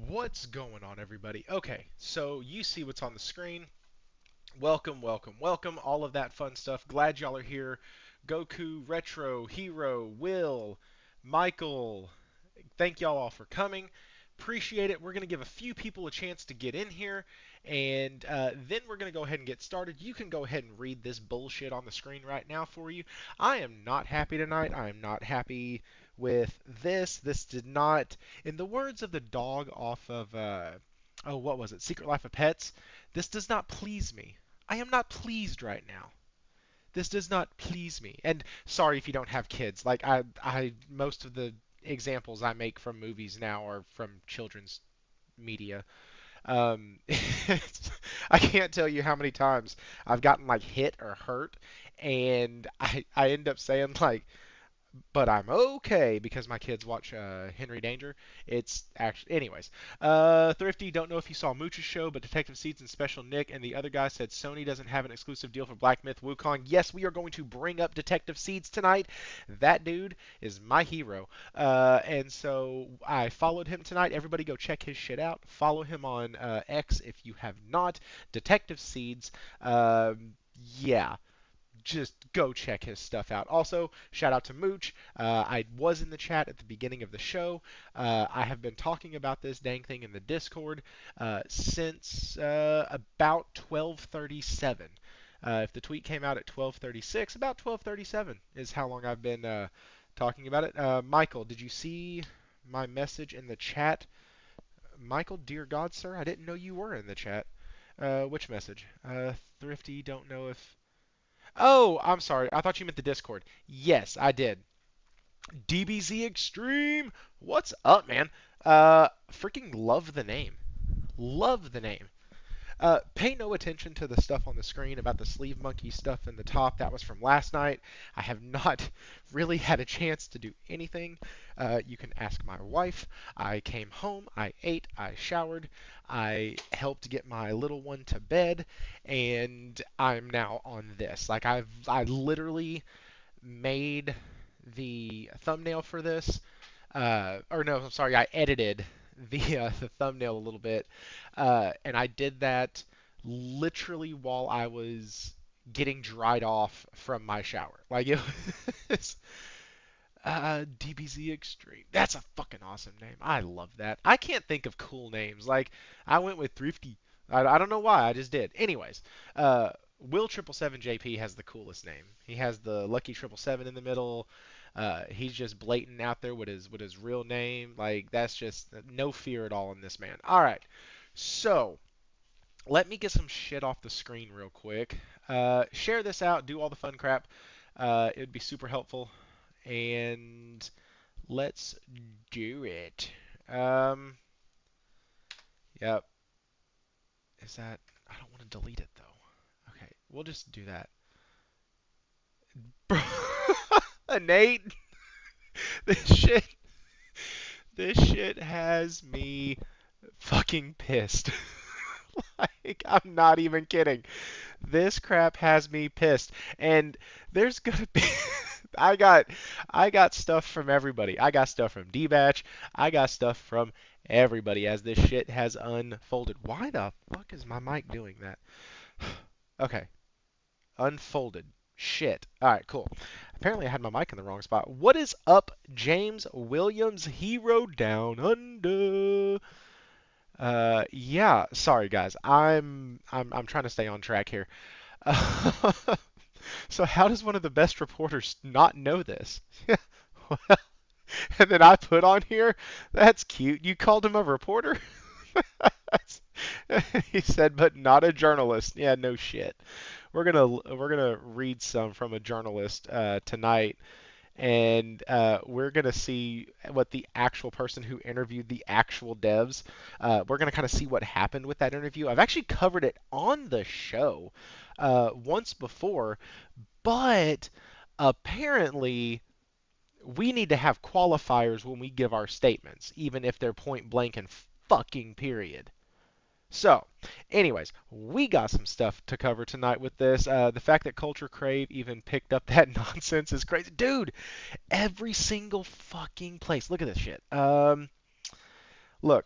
What's going on, everybody? Okay, so you see what's on the screen. Welcome, welcome, welcome, all of that fun stuff. Glad y'all are here. Goku, Retro, Hero, Will, Michael, thank y'all all for coming. Appreciate it. We're going to give a few people a chance to get in here, and then we're going to go ahead and get started. You can go ahead and read this bullshit on the screen right now for you. I am not happy tonight. I am not happy with this. This did not, in the words of the dog off of, oh, what was it? Secret Life of Pets. This does not please me. I am not pleased right now. This does not please me. And sorry if you don't have kids. Like most of the examples I make from movies now are from children's media. I can't tell you how many times I've gotten like hit or hurt, and I end up saying like, but I'm okay because my kids watch Henry Danger. It's actually, anyways. Thrifty, don't know if you saw Mooch's show, but Detective Seeds and Special Nick and the other guy said Sony doesn't have an exclusive deal for Black Myth Wukong. Yes, we are going to bring up Detective Seeds tonight. That dude is my hero. And so I followed him tonight. Everybody go check his shit out. Follow him on X if you have not. Detective Seeds. Yeah, just go check his stuff out. Also, shout out to Mooch. I was in the chat at the beginning of the show. I have been talking about this dang thing in the Discord since about 12:37. If the tweet came out at 12:36, about 12:37 is how long I've been talking about it. Michael, did you see my message in the chat? Michael, dear God, sir, I didn't know you were in the chat. Which message? Thrifty, don't know if Oh, I'm sorry. I thought you meant the Discord. Yes, I did. DBZ Extreme. What's up, man? Freaking love the name. Love the name. Pay no attention to the stuff on the screen about the sleeve monkey stuff in the top. That was from last night. I have not really had a chance to do anything. You can ask my wife. I came home, I ate, I showered, I helped get my little one to bed, and I'm now on this. Like I literally made the thumbnail for this. Or no, I'm sorry, I edited the thumbnail a little bit, and I did that literally while I was getting dried off from my shower. Like it was DBZ Extreme. That's a fucking awesome name. I love that. I can't think of cool names. Like I went with Thrifty. I don't know why. I just did. Anyways, Will 777 JP has the coolest name. He has the Lucky 777 in the middle. He's just blatant out there with his real name. Like that's just no fear at all in this man. All right, so let me get some shit off the screen real quick. Share this out. Do all the fun crap. It would be super helpful. And let's do it. Um, yep. Is that? I don't want to delete it though. Okay, we'll just do that. Nate, this shit, this shit has me fucking pissed. Like, I'm not even kidding. This crap has me pissed. And there's gonna be I got I got stuff from everybody. I got stuff from D-Batch. I got stuff from everybody as this shit has unfolded. Why the fuck is my mic doing that? Okay, unfolded. Shit. All right, cool. Apparently I had my mic in the wrong spot. What is up, James Williams, Hero Down Under? Yeah, sorry guys. I'm trying to stay on track here. So how does one of the best reporters not know this? Well, and then I put on here, that's cute. You called him a reporter? He said, but not a journalist. Yeah, no shit. We're gonna read some from a journalist tonight, and we're gonna see what the actual person who interviewed the actual devs. We're gonna kind of see what happened with that interview. I've actually covered it on the show once before, but apparently we need to have qualifiers when we give our statements, even if they're point blank and fucking period. So, anyways, we got some stuff to cover tonight with this. The fact that Culture Crave even picked up that nonsense is crazy. Dude, every single fucking place. Look at this shit. Look,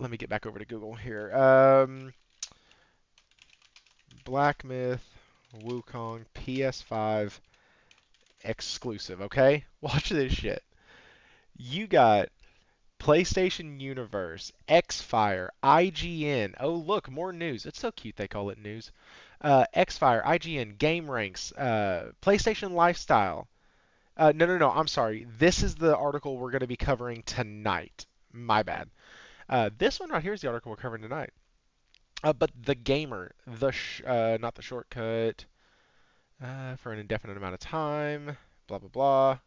let me get back over to Google here. Black Myth Wukong PS5 exclusive. Okay, watch this shit. You got PlayStation Universe, Xfire, IGN. Oh, look, more news. It's so cute they call it news. Xfire, IGN, Game Ranks, PlayStation Lifestyle. No, no, no. I'm sorry. This is the article we're going to be covering tonight. My bad. This one right here is the article we're covering tonight. But the gamer, not the shortcut, for an indefinite amount of time. Blah blah blah.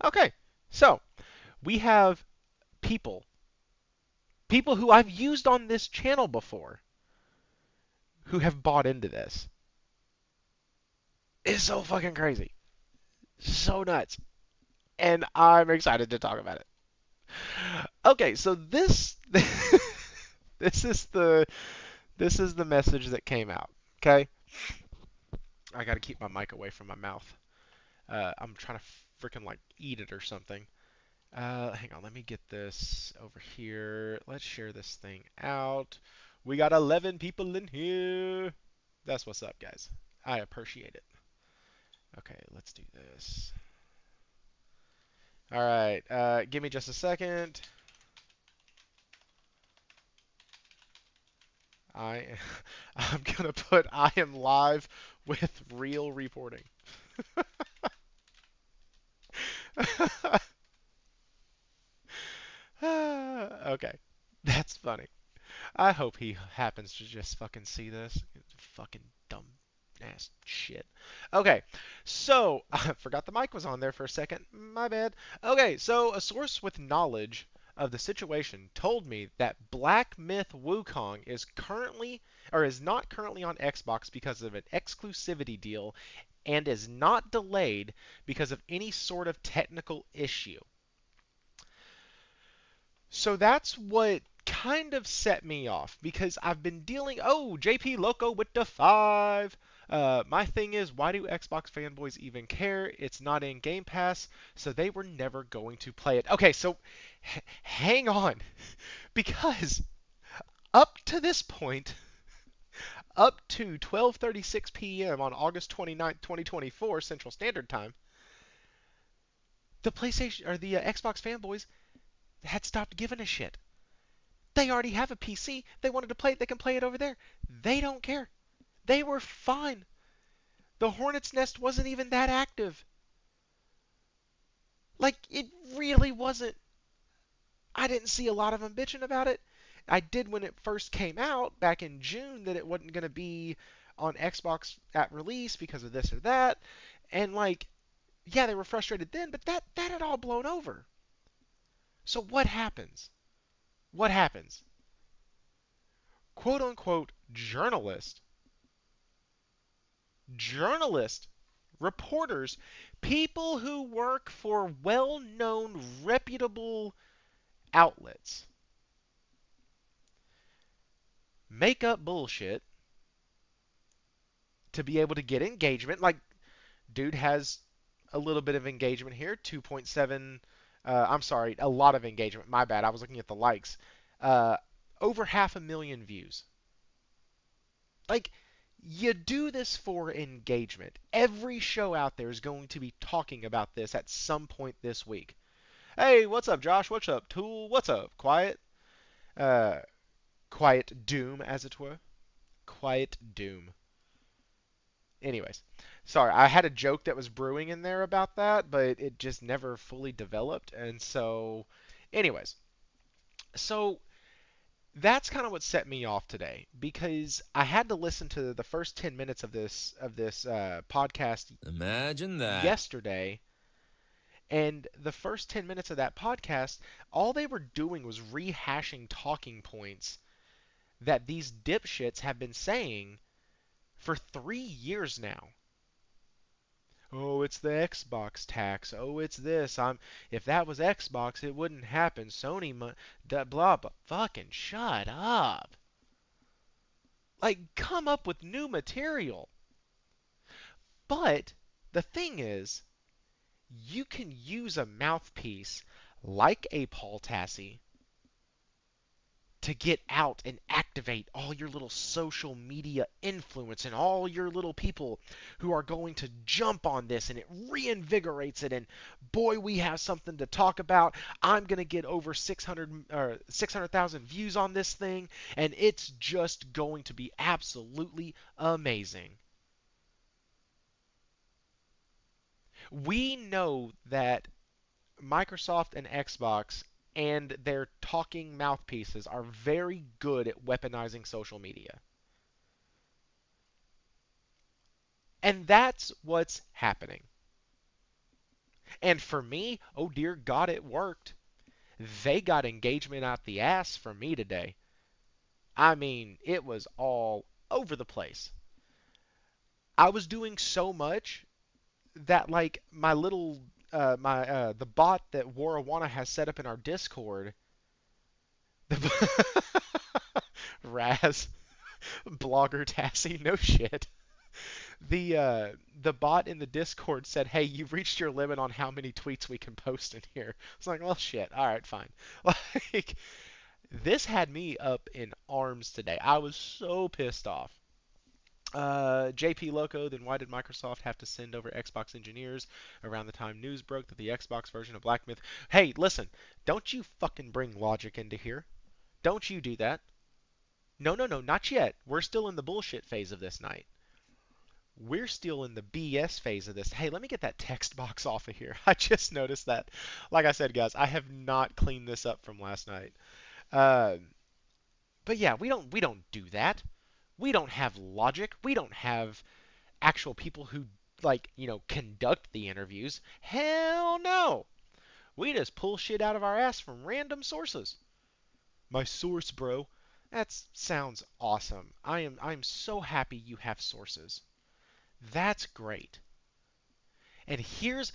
Okay, so we have people people who I've used on this channel before who have bought into this. It's so fucking crazy. So nuts. And I'm excited to talk about it. Okay, so this this is the message that came out. Okay? I got to keep my mic away from my mouth. I'm trying to freaking like eat it or something. Hang on, let me get this over here. Let's share this thing out. We got 11 people in here. That's what's up, guys. I appreciate it. Okay, let's do this. All right, give me just a second. I I'm gonna put I am live with real reporting. Okay, that's funny. I hope he happens to just fucking see this. Fucking dumb ass shit. Okay, so I forgot the mic was on there for a second. My bad. Okay, so a source with knowledge of the situation told me that Black Myth Wukong is not currently on Xbox because of an exclusivity deal and is not delayed because of any sort of technical issue. So that's what kind of set me off because I've been dealing. Oh, JP Loco with the 5. My thing is, why do Xbox fanboys even care? It's not in Game Pass, so they were never going to play it. Okay, so hang on. Because up to this point, up to 12:36 p.m. on August 29th, 2024 Central Standard Time, the PlayStation or the Xbox fanboys had stopped giving a shit. They already have a PC. They wanted to play it. They can play it over there. They don't care. They were fine. The Hornet's Nest wasn't even that active. Like, it really wasn't. I didn't see a lot of them bitching about it. I did when it first came out back in June that it wasn't going to be on Xbox at release because of this or that. And, like, yeah, they were frustrated then, but that had all blown over. So what happens? What happens? Quote unquote journalists, reporters, people who work for well-known, reputable outlets make up bullshit to be able to get engagement. Like, dude has a little bit of engagement here, 2.7. I'm sorry, a lot of engagement. My bad. I was looking at the likes. Uh, Over 500,000 views. Like, you do this for engagement. Every show out there is going to be talking about this at some point this week. Hey, what's up, Josh? What's up, Tool? What's up, Quiet? Uh, Quiet Doom, as it were. Quiet Doom. Anyways, sorry, I had a joke that was brewing in there about that, but it just never fully developed, and so, anyways, so that's kind of what set me off today because I had to listen to the first 10 minutes of this podcast Imagine that. yesterday, and the first 10 minutes of that podcast, all they were doing was rehashing talking points that these dipshits have been saying for 3 years now. Oh, it's the Xbox tax. Oh, it's this. If that was Xbox, it wouldn't happen. Sony, blah blah. Fucking shut up. Like, come up with new material. But the thing is, you can use a mouthpiece like a Paul Tassi to get out and activate all your little social media influence and all your little people who are going to jump on this, and it reinvigorates it, and boy, we have something to talk about. I'm going to get over 600,000 views on this thing, and it's just going to be absolutely amazing. We know that Microsoft and Xbox and their talking mouthpieces are very good at weaponizing social media. And that's what's happening. And for me, oh dear God, it worked. They got engagement out the ass from me today. I mean, it was all over the place. I was doing so much that like my little my the bot that Warawana has set up in our Discord, the Raz blogger Tassie, no shit. The bot in the Discord said, "Hey, you've reached your limit on how many tweets we can post in here." It's like, well, shit. All right, fine. Like this had me up in arms today. I was so pissed off. JP Loco, then why did Microsoft have to send over Xbox engineers around the time news broke that the Xbox version of Black Myth? Hey, listen, don't you fucking bring logic into here. Don't you do that. No, no, no, not yet. We're still in the bullshit phase of this night. We're still in the BS phase of this. Hey, let me get that text box off of here. I just noticed that. Like I said, guys, I have not cleaned this up from last night. Uh, but yeah, we don't do that. We don't have logic. We don't have actual people who conduct the interviews. Hell no. We just pull shit out of our ass from random sources. My source, bro. That sounds awesome. I'm so happy you have sources. That's great. And here's,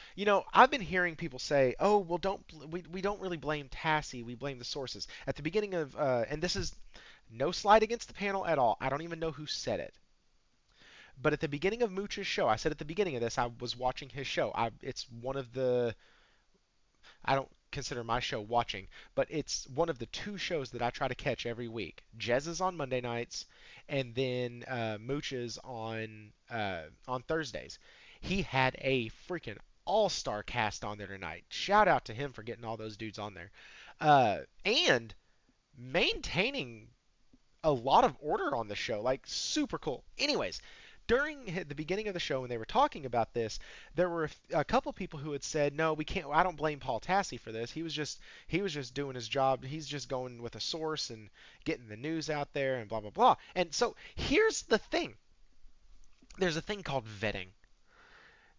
I've been hearing people say, "Oh, well, we don't really blame Tassie, we blame the sources." At the beginning of, and this is no slight against the panel at all. I don't even know who said it, but at the beginning of Mooch's show, I said at the beginning of this, I was watching his show. It's one of the, I don't consider my show watching, but it's one of the two shows that I try to catch every week. Jez is on Monday nights, and then Mooch is on Thursdays. He had a freaking all-star cast on there tonight. Shout out to him for getting all those dudes on there, and maintaining a lot of order on the show. Like super cool. Anyways, during the beginning of the show when they were talking about this, there were a couple people who had said, "No, we can't. I don't blame Paul Tassi for this. He was just doing his job. He's just going with a source and getting the news out there and blah blah blah." And so here's the thing. There's a thing called vetting.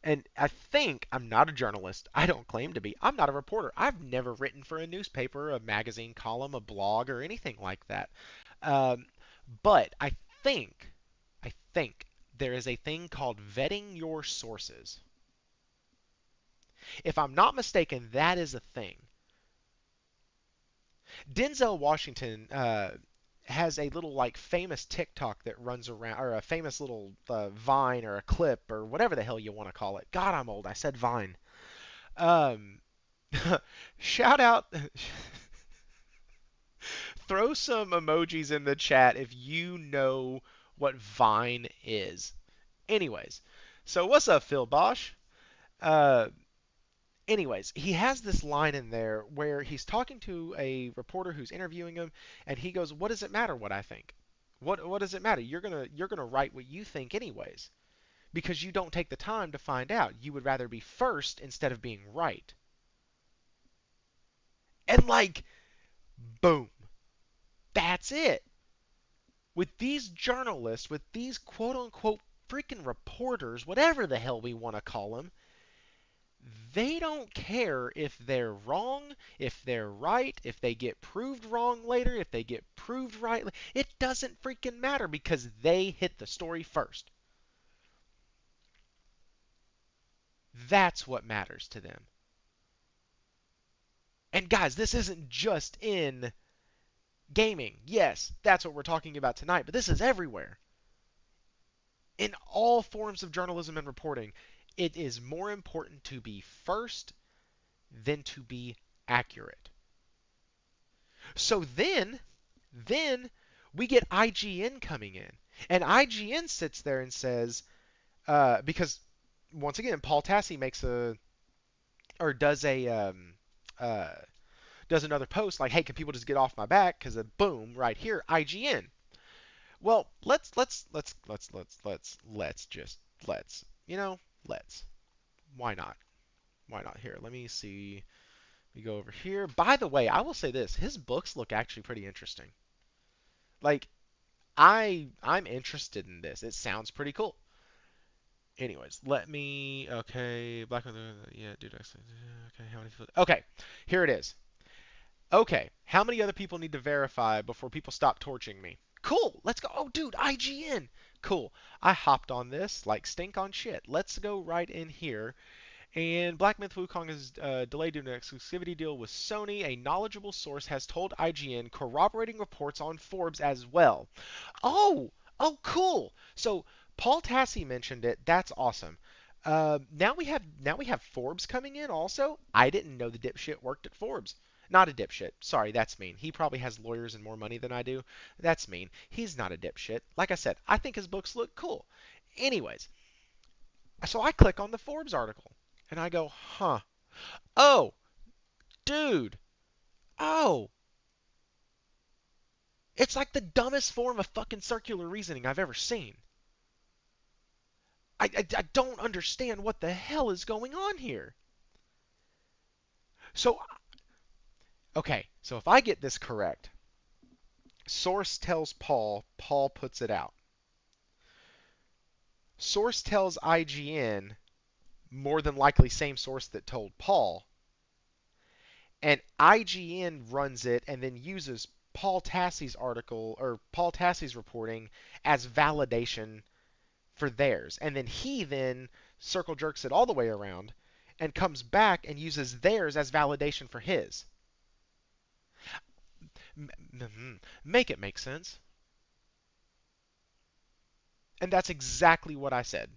And I think I'm not a journalist. I don't claim to be. I'm not a reporter. I've never written for a newspaper, a magazine column, a blog, or anything like that. Um, but I think there is a thing called vetting your sources. If I'm not mistaken, that is a thing. Denzel Washington has a little like famous TikTok that runs around, or a famous little Vine or a clip or whatever the hell you want to call it. God, I'm old. I said Vine. Um, shout out, throw some emojis in the chat if you know what Vine is. Anyways, so what's up, Phil Bosch? Uh, anyways, he has this line in there where he's talking to a reporter who's interviewing him, and he goes, "What does it matter what I think? What does it matter? You're gonna write what you think anyways, because you don't take the time to find out. You would rather be first instead of being right." And like, boom, that's it. With these journalists, with these quote unquote freaking reporters, whatever the hell we want to call them, they don't care if they're wrong, if they're right, if they get proved wrong later, if they get proved right. It doesn't freaking matter because they hit the story first. That's what matters to them. And guys, this isn't just in gaming. Yes, that's what we're talking about tonight, but this is everywhere. In all forms of journalism and reporting, it is more important to be first than to be accurate. So then Then we get IGN coming in, and IGN sits there and says, because once again, Paul Tassi makes a or uh, does another post like, "Hey, can people just get off my back?" Because boom, right here, IGN. Well, let's just you know let's why not? Why not? Here, let me see. We go over here. By the way, I will say this: his books look actually pretty interesting. Like I'm interested in this. It sounds pretty cool. Anyways, let me. Okay, Black Panther. Yeah, dude. Okay, how many? Okay, here it is. Okay, how many other people need to verify before people stop torching me? Cool, let's go. Oh, dude, IGN. Cool. I hopped on this like stink on shit. Let's go right in here. And Black Myth Wukong is delayed due to an exclusivity deal with Sony. A knowledgeable source has told IGN, corroborating reports on Forbes as well. Oh, oh, cool. So Paul Tassi mentioned it. That's awesome. Now we have Forbes coming in also. I didn't know the dipshit worked at Forbes. Not a dipshit. Sorry, that's mean. He probably has lawyers and more money than I do. That's mean. He's not a dipshit. Like I said, I think his books look cool. Anyways, so I click on the Forbes article and I go, huh. Oh, dude. Oh, it's like the dumbest form of fucking circular reasoning I've ever seen. I don't understand what the hell is going on here. So, okay, so if I get this correct, source tells Paul, Paul puts it out. Source tells IGN, more than likely same source that told Paul, and IGN runs it and then uses Paul Tassi's article or Paul Tassi's reporting as validation for theirs. And then he then circle jerks it all the way around and comes back and uses theirs as validation for his. Make it make sense. And that's exactly what I said.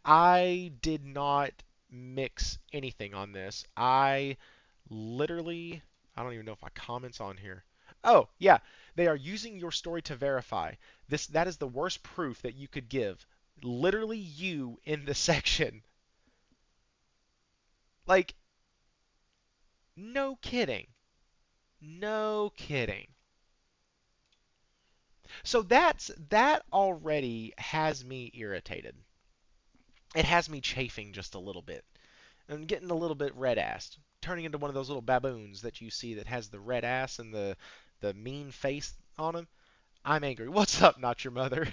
I did not mix anything on this. I literally, I don't even know if my comments on here. Oh, yeah, they are using your story to verify. That is the worst proof that you could give. Literally you in the section. Like, no kidding. No kidding. So that already has me irritated. It has me chafing just a little bit. I'm getting a little bit red-assed, turning into one of those little baboons that you see that has the red ass and the mean face on him. I'm angry. What's up, not your mother?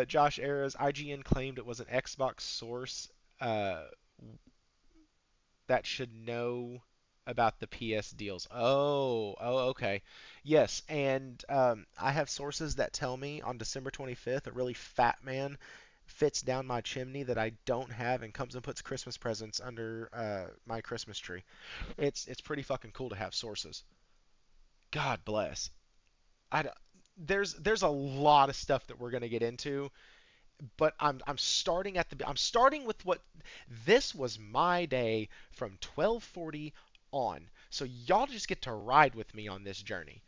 Josh Era's IGN claimed it was an Xbox source uh, that should know about the PS deals. Oh, okay. Yes, and I have sources that tell me on December 25th, a really fat man fits down my chimney that I don't have and comes and puts Christmas presents under my Christmas tree. It's pretty fucking cool to have sources. God bless. I don't- there's a lot of stuff that we're gonna get into, but I'm starting at the I'm starting with what this was my day from 12:40 on. So y'all just get to ride with me on this journey.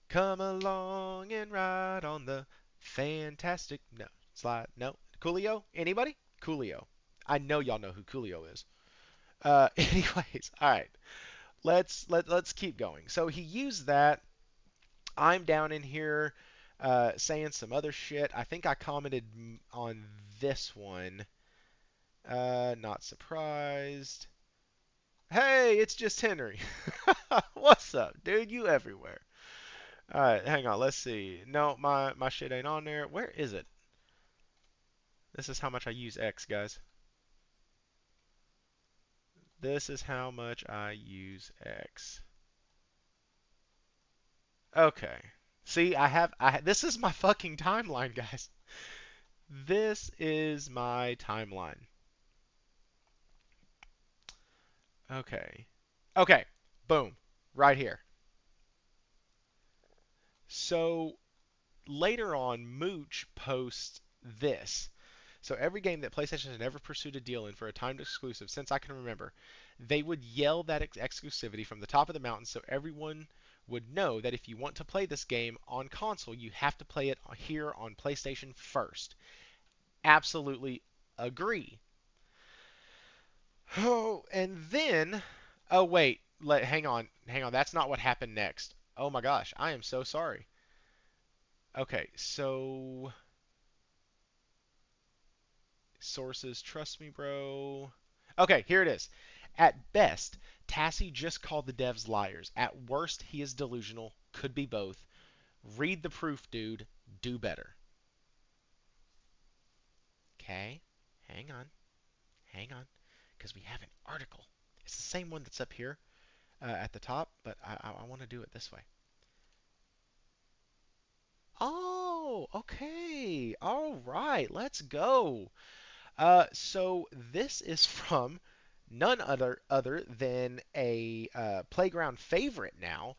Come along and ride on the fantastic no slide no Coolio. Anybody? Coolio. I know y'all know who Coolio is. Anyways, all right. Let's keep going. So he used that. I'm down in here saying some other shit. I think I commented on this one. Not surprised. Hey, it's just Henry. What's up, dude? You everywhere. All right, hang on. Let's see. No, my shit ain't on there. Where is it? This is how much I use X, guys. This is how much I use X. Okay. See, this is my fucking timeline, guys. This is my timeline. Okay. Okay. Boom. Right here. So later on, Mooch posts this. So every game that PlayStation has ever pursued a deal in for a timed exclusive since I can remember. They would yell that exclusivity from the top of the mountain so everyone would know that if you want to play this game on console, you have to play it here on PlayStation first. Absolutely agree. Oh, and then, oh wait, hang on. That's not what happened next. Oh my gosh, I am so sorry. Okay, so sources, trust me, bro. Okay, here it is. At best, Tassie just called the devs liars. At worst, he is delusional. Could be both. Read the proof, dude. Do better. Okay, hang on, hang on, because we have an article. It's the same one that's up here at the top, but I want to do it this way. Oh, okay. All right, let's go. So this is from none other than a playground favorite now,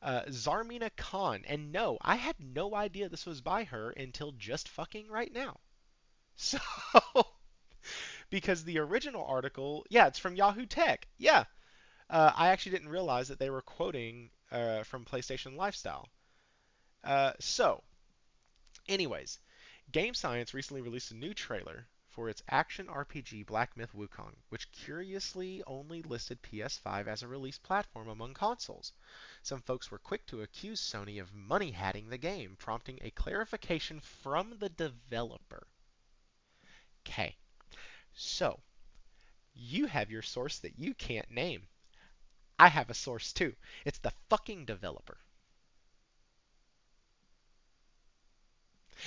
Zarmina Khan. And no, I had no idea this was by her until just fucking right now. So, because the original article, yeah, it's from Yahoo Tech. Yeah, I actually didn't realize that they were quoting from PlayStation Lifestyle. So, anyways, Game Science recently released a new trailer for its action RPG Black Myth Wukong, which curiously only listed PS5 as a release platform among consoles. Some folks were quick to accuse Sony of money hatting the game, prompting a clarification from the developer. Okay, so you have your source that you can't name. I have a source too. It's the fucking developer.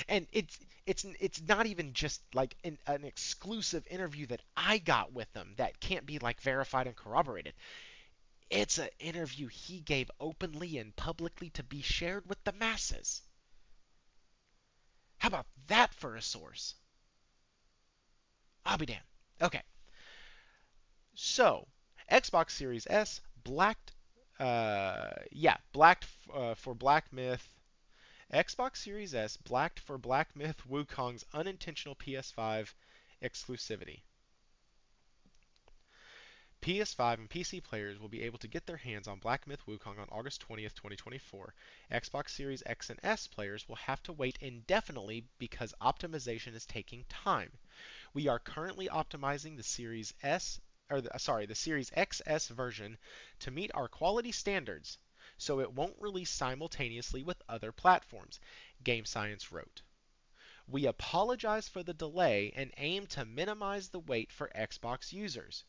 And it's not even just like an exclusive interview that I got with them that can't be like verified and corroborated. It's an interview he gave openly and publicly to be shared with the masses. How about that for a source? I'll be damned. Okay, so Xbox Series S blacked, blacked for Black Myth. Xbox Series S blacked for Black Myth Wukong's unintentional PS5 exclusivity. PS5 and PC players will be able to get their hands on Black Myth Wukong on August 20th, 2024. Xbox Series X and S players will have to wait indefinitely because optimization is taking time. We are currently optimizing the Series S the Series XS version to meet our quality standards, so it won't release simultaneously with other platforms, Game Science wrote. We apologize for the delay and aim to minimize the wait for Xbox users.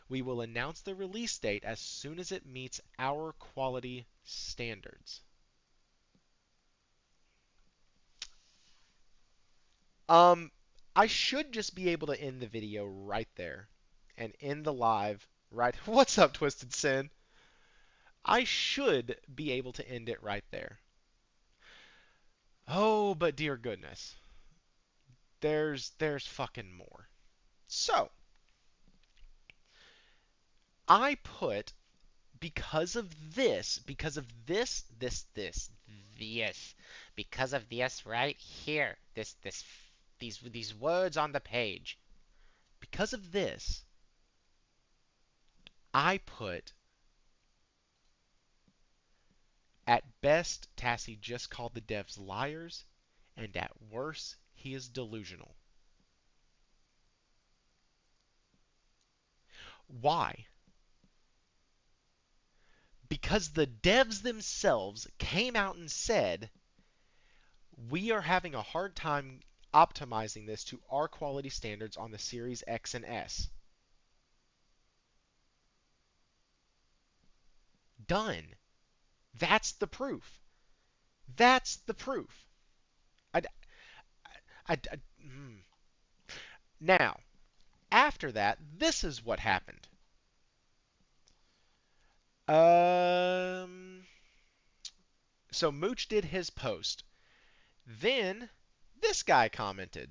We will announce the release date as soon as it meets our quality standards. Um, I should just be able to end the video right there and end the live right. What's up, Twisted Sin? I should be able to end it right there. Oh, but dear goodness, there's fucking more. So, I put this, because of this right here, these words on the page. Because of this, I put at best Tassie just called the devs liars, and at worst he is delusional. Why? Because the devs themselves came out and said, we are having a hard time optimizing this to our quality standards on the Series X and S. Done. That's the proof. That's the proof. I, mm. Now, after that, this is what happened. Um, so Mooch did his post. Then this guy commented.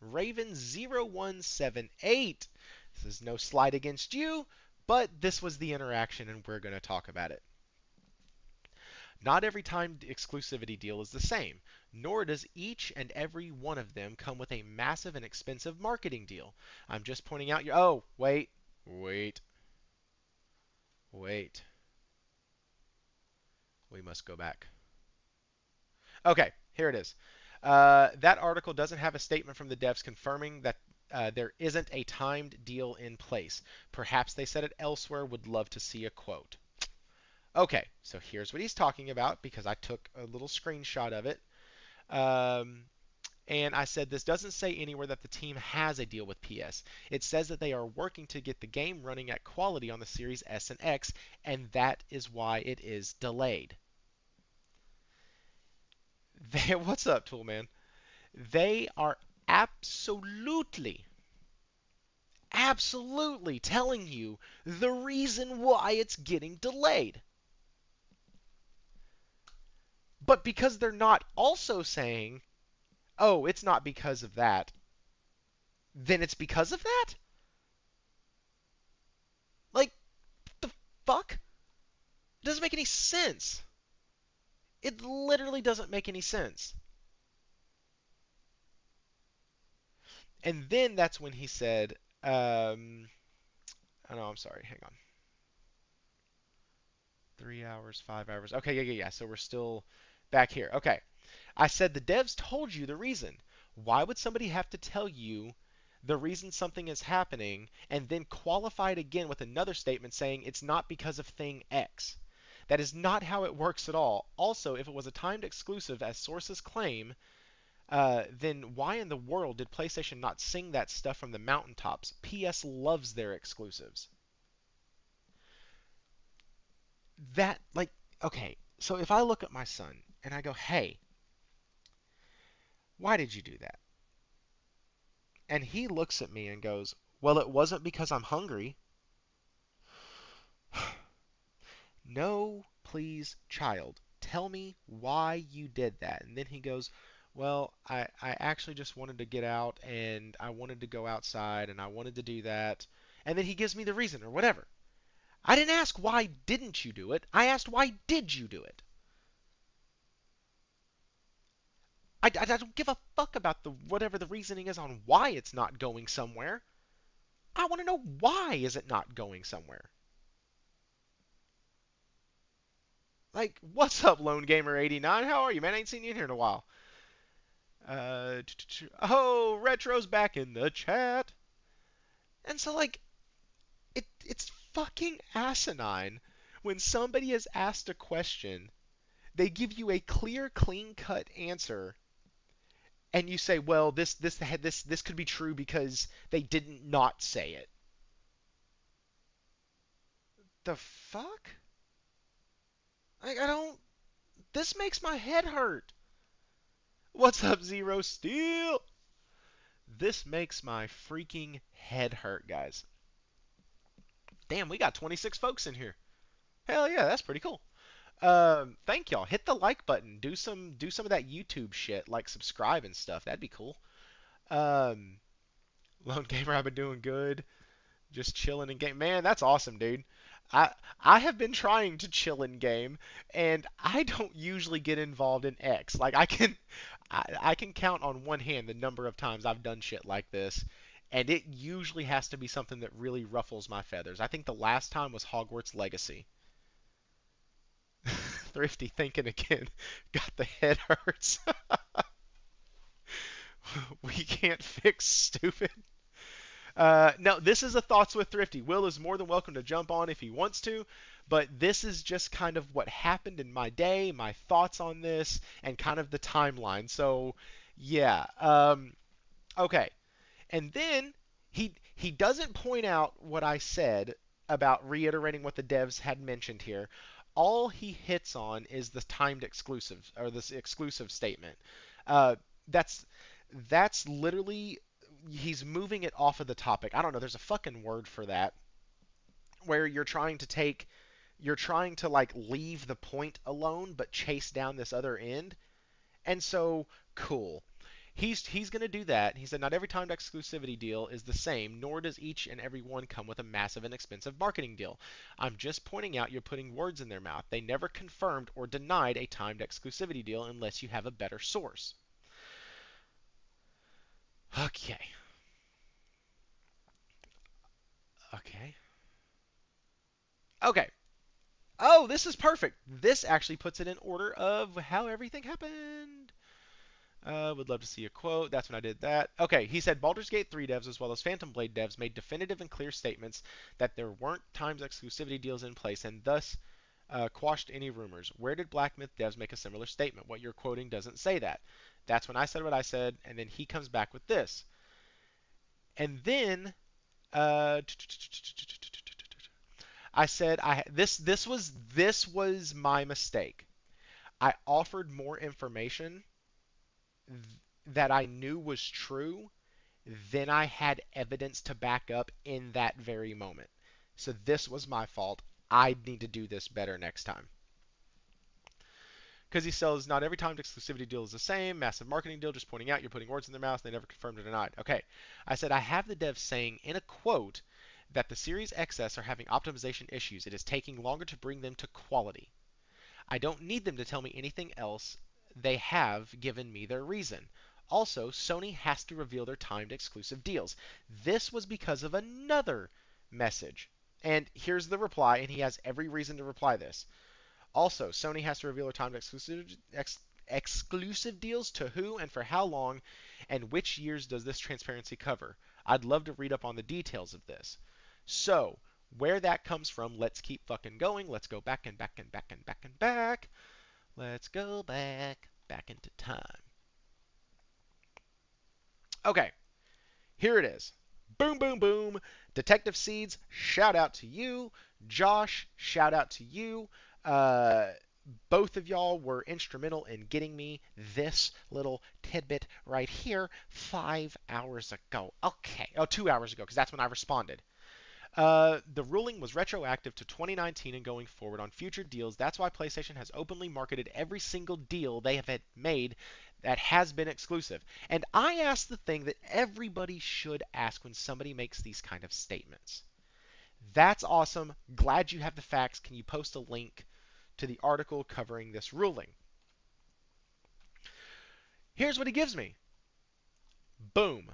Raven0178. This is no slight against you, but this was the interaction and we're going to talk about it. Not every timed exclusivity deal is the same, nor does each and every one of them come with a massive and expensive marketing deal. I'm just pointing out your... Oh, wait. Wait, we must go back. Okay, here it is. That article doesn't have a statement from the devs confirming that there isn't a timed deal in place. Perhaps they said it elsewhere. Would love to see a quote. Okay, so here's what he's talking about because I took a little screenshot of it. Um, and I said this doesn't say anywhere that the team has a deal with PS. It says that they are working to get the game running at quality on the Series S and X, and that is why it is delayed. What's up, Toolman? They are absolutely, absolutely telling you the reason why it's getting delayed. But because they're not also saying, oh, it's not because of that, then it's because of that? Like, the fuck? It doesn't make any sense. It literally doesn't make any sense. And then that's when he said, oh no, I'm sorry, hang on. 3 hours, 5 hours. Okay, yeah. So we're still back here. Okay. I said the devs told you the reason. Why would somebody have to tell you the reason something is happening and then qualify it again with another statement saying it's not because of thing X? That is not how it works at all. Also, if it was a timed exclusive, as sources claim, then why in the world did PlayStation not sing that stuff from the mountaintops? PS loves their exclusives. That, like, okay, so if I look at my son and I go, hey, why did you do that? And he looks at me and goes, well, it wasn't because I'm hungry. No, please, child, tell me why you did that. And then he goes, well, I actually just wanted to get out and I wanted to go outside and I wanted to do that. And then he gives me the reason or whatever. I didn't ask why didn't you do it. I asked why did you do it. I don't give a fuck about the whatever the reasoning is on why it's not going somewhere. I want to know why is it not going somewhere. Like, what's up, Lone Gamer 89? How are you, man? I ain't seen you in here in a while. Oh, Retro's back in the chat. And so, like, it's fucking asinine when somebody is asked a question, they give you a clear, clean-cut answer, and you say, well, this could be true because they didn't not say it. The fuck? Like, I don't. This makes my head hurt. What's up, Zero Steel? This makes my freaking head hurt, guys. Damn, we got 26 folks in here. Hell yeah, that's pretty cool. Thank y'all. Hit the like button. Do some of that YouTube shit, like subscribe and stuff. That'd be cool. Um, Lone Gamer, I've been doing good. Just chilling in game. Man, that's awesome, dude. I I have been trying to chill in game, and I don't usually get involved in X. Like I can count on one hand the number of times I've done shit like this, and it usually has to be something that really ruffles my feathers. I think the last time was Hogwarts Legacy. Thrifty thinking again. Got the head hurts. We can't fix stupid. No, this is a Thoughts with Thrifty. Will is more than welcome to jump on if he wants to, but this is just kind of what happened in my day, my thoughts on this, and kind of the timeline. So, yeah. Okay. And then he doesn't point out what I said about reiterating what the devs had mentioned here. All he hits on is the timed exclusive or this exclusive statement. Uh, that's that's literally he's moving it off of the topic. I don't know. There's a fucking word for that where you're trying to like leave the point alone but chase down this other end. And so cool. He's going to do that. He said not every timed exclusivity deal is the same, nor does each and every one come with a massive and expensive marketing deal. I'm just pointing out you're putting words in their mouth. They never confirmed or denied a timed exclusivity deal unless you have a better source. Okay. Okay. Okay. Oh, this is perfect. This actually puts it in order of how everything happened. Would love to see a quote. That's when I did that. Okay, he said Baldur's Gate 3 devs as well as Phantom Blade devs made definitive and clear statements that there weren't times exclusivity deals in place and thus quashed any rumors. Where did Black Myth devs make a similar statement? What you're quoting doesn't say that. That's when I said what I said, and then he comes back with this. And then uh, I said this was my mistake. I offered more information that I knew was true than I had evidence to back up in that very moment. So this was my fault. I need to do this better next time. Because he sells not every timed exclusivity deal is the same. Massive marketing deal, just pointing out you're putting words in their mouth. They never confirmed or denied. Okay. I said I have the devs saying in a quote that the Series XS are having optimization issues. It is taking longer to bring them to quality. I don't need them to tell me anything else. They have given me their reason. Also, Sony has to reveal their timed exclusive deals. This was because of another message. And here's the reply, and he has every reason to reply this. Also, Sony has to reveal their timed exclusive deals to who and for how long, and which years does this transparency cover? I'd love to read up on the details of this. So, where that comes from, let's keep fucking going. Let's go back and back and back and back and back. Let's go back into time. Okay, here it is. Boom, boom, boom. Detective Seeds, shout out to you. Josh, shout out to you. Uh, both of y'all were instrumental in getting me this little tidbit right here 5 hours ago. Okay. Oh, 2 hours ago, because that's when I responded. The ruling was retroactive to 2019 and going forward on future deals. That's why PlayStation has openly marketed every single deal they have made that has been exclusive. And I ask the thing that everybody should ask when somebody makes these kind of statements. That's awesome. Glad you have the facts. Can you post a link to the article covering this ruling? Here's what he gives me. Boom.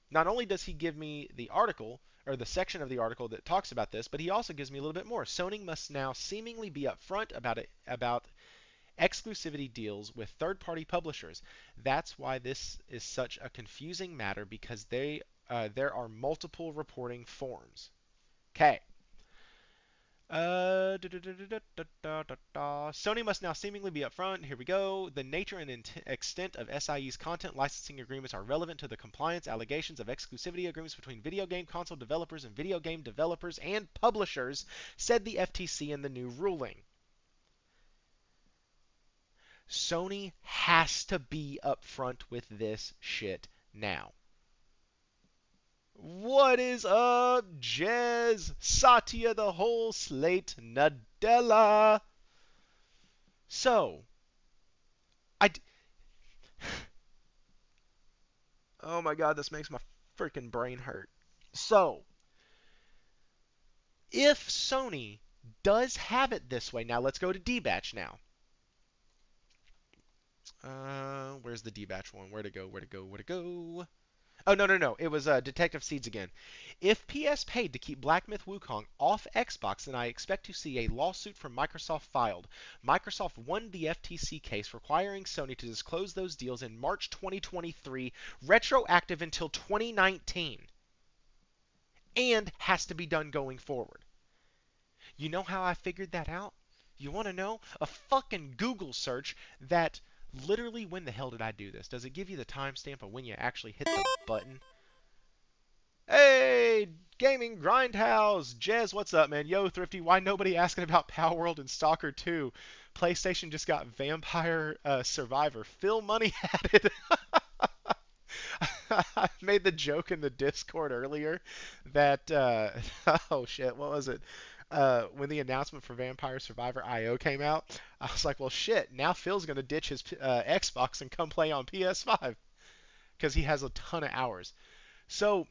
Not only does he give me the article, or the section of the article that talks about this, but he also gives me a little bit more. Sony must now seemingly be upfront about exclusivity deals with third-party publishers. That's why this is such a confusing matter because there are multiple reporting forms. Okay. Sony must now seemingly be upfront. Here we go. The nature and extent of SIE's content licensing agreements are relevant to the compliance allegations of exclusivity agreements between video game console developers and video game developers and publishers, said the FTC in the new ruling. Sony has to be upfront with this shit now. What is up, Jez? Satya the whole slate, Nadella. So, I. Oh my god, this makes my freaking brain hurt. So, if Sony does have it this way, now let's go to D-Batch now. Where's the D-Batch one? Where to go? Where to go? Where to go? Oh, no, no, no. It was Detective Seeds again. If PS paid to keep Black Myth Wukong off Xbox, then I expect to see a lawsuit from Microsoft filed. Microsoft won the FTC case requiring Sony to disclose those deals in March 2023, retroactive until 2019, and has to be done going forward. You know how I figured that out? You want to know? A fucking Google search that literally, when the hell did I do this? Does it give you the timestamp of when you actually hit the button? Hey, Gaming Grindhouse! Jez, what's up, man? Yo, Thrifty, why nobody asking about Power World and Stalker 2? PlayStation just got Vampire Survivor. Phil Money had it. I made the joke in the Discord earlier that, oh shit, what was it? When the announcement for Vampire Survivor IO came out, I was like, well, shit, now Phil's going to ditch his Xbox and come play on PS5 because he has a ton of hours. So,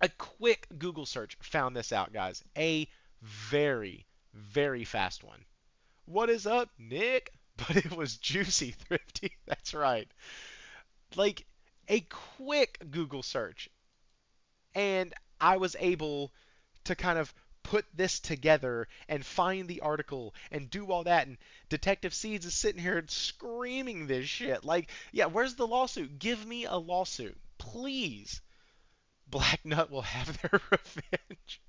a quick Google search found this out, guys. A very, very fast one. What is up, Nick? But it was juicy, Thrifty. That's right. Like a quick Google search, and I was able to kind of put this together and find the article and do all that. And Detective Seeds is sitting here screaming this shit. Like, yeah, where's the lawsuit? Give me a lawsuit, please. Black Nut will have their revenge.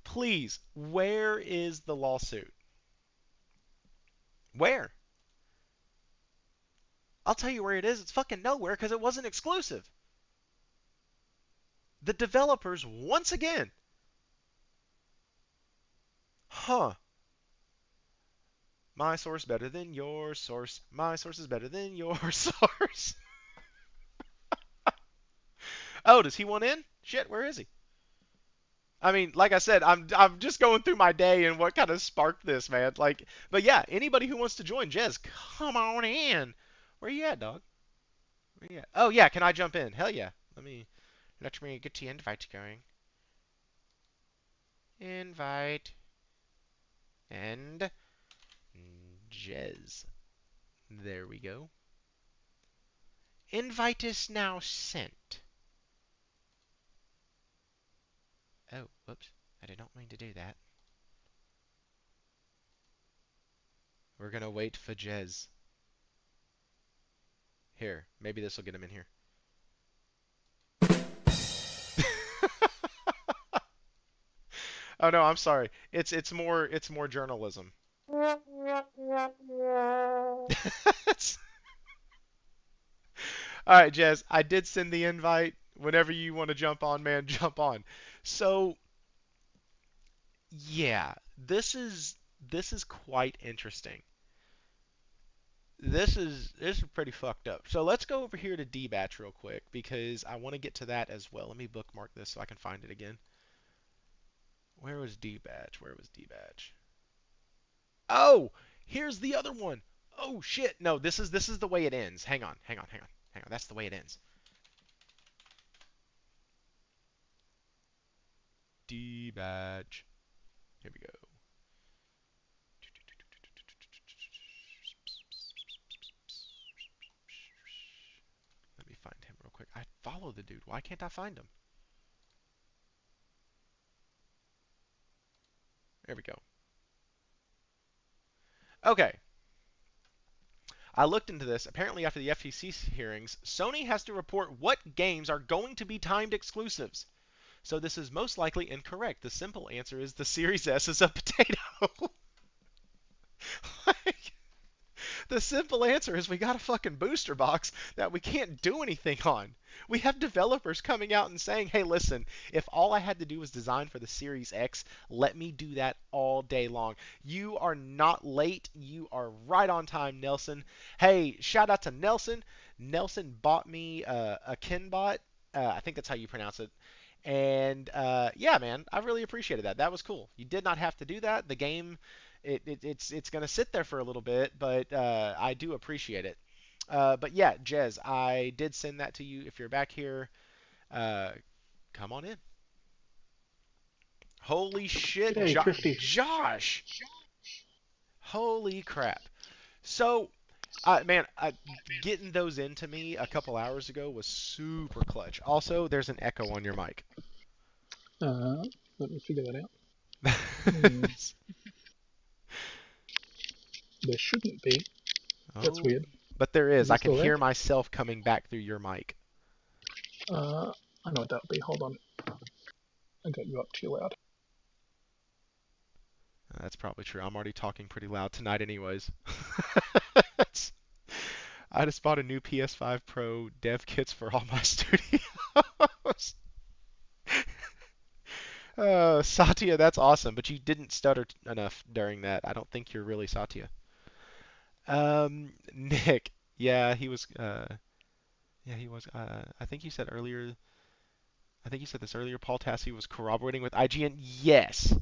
Please, where is the lawsuit? Where? I'll tell you where it is. It's fucking nowhere because it wasn't exclusive. The developers, once again, huh? My source better than your source. My source is better than your source. Oh, does he want in? Shit, where is he? I mean, like I said, I'm just going through my day and what kind of sparked this, man. Like, but yeah, anybody who wants to join, Jez, come on in. Where you at, dog? Where you at? Oh yeah, can I jump in? Hell yeah. Let me get the invite going. Invite and Jez. There we go. Invite is now sent. Oh, whoops. I did not mean to do that. We're gonna wait for Jez. Here, maybe this will get him in here. Oh no, I'm sorry. It's more journalism. All right, Jez, I did send the invite. Whenever you want to jump on, man, jump on. So, yeah, this is quite interesting. This is pretty fucked up. So let's go over here to D-Batch real quick because I want to get to that as well. Let me bookmark this so I can find it again. Where was D-Batch? Where was D-Batch? Oh, here's the other one. Oh shit. No, this is the way it ends. Hang on, hang on, hang on, hang on. That's the way it ends. D-Batch. Here we go. Let me find him real quick. I follow the dude. Why can't I find him? There we go. Okay. I looked into this. Apparently, after the FTC hearings, Sony has to report what games are going to be timed exclusives. So this is most likely incorrect. The simple answer is the Series S is a potato. Like, the simple answer is we got a fucking booster box that we can't do anything on. We have developers coming out and saying, hey, listen, if all I had to do was design for the Series X, let me do that all day long. You are not late. You are right on time, Nelson. Hey, shout out to Nelson. Nelson bought me a Kinbot. I think that's how you pronounce it. And yeah, man, I really appreciated that. That was cool. You did not have to do that. The game, it's gonna sit there for a little bit, but I do appreciate it. But yeah, Jez, I did send that to you. If you're back here, uh, come on in. Holy shit, G'day, Thrifty. Josh! Holy crap! So, man, getting those into me a couple hours ago was super clutch. Also, there's an echo on your mic. Uh, Let me figure that out. Hmm, there shouldn't be. That's Oh, weird. but there Is is. it I can still there? hear myself coming back through your mic. I know what that'll be. Hold on. I got you up too loud. That's probably true. I'm already talking pretty loud tonight, anyways. I just bought a new PS5 Pro dev kits for all my studios. Satya, that's awesome, but you didn't stutter enough during that. I don't think you're really Satya. Nick, yeah, he was. Yeah, he was. I think you said earlier. I think you said this earlier. Paul Tassi was corroborating with IGN. Yes,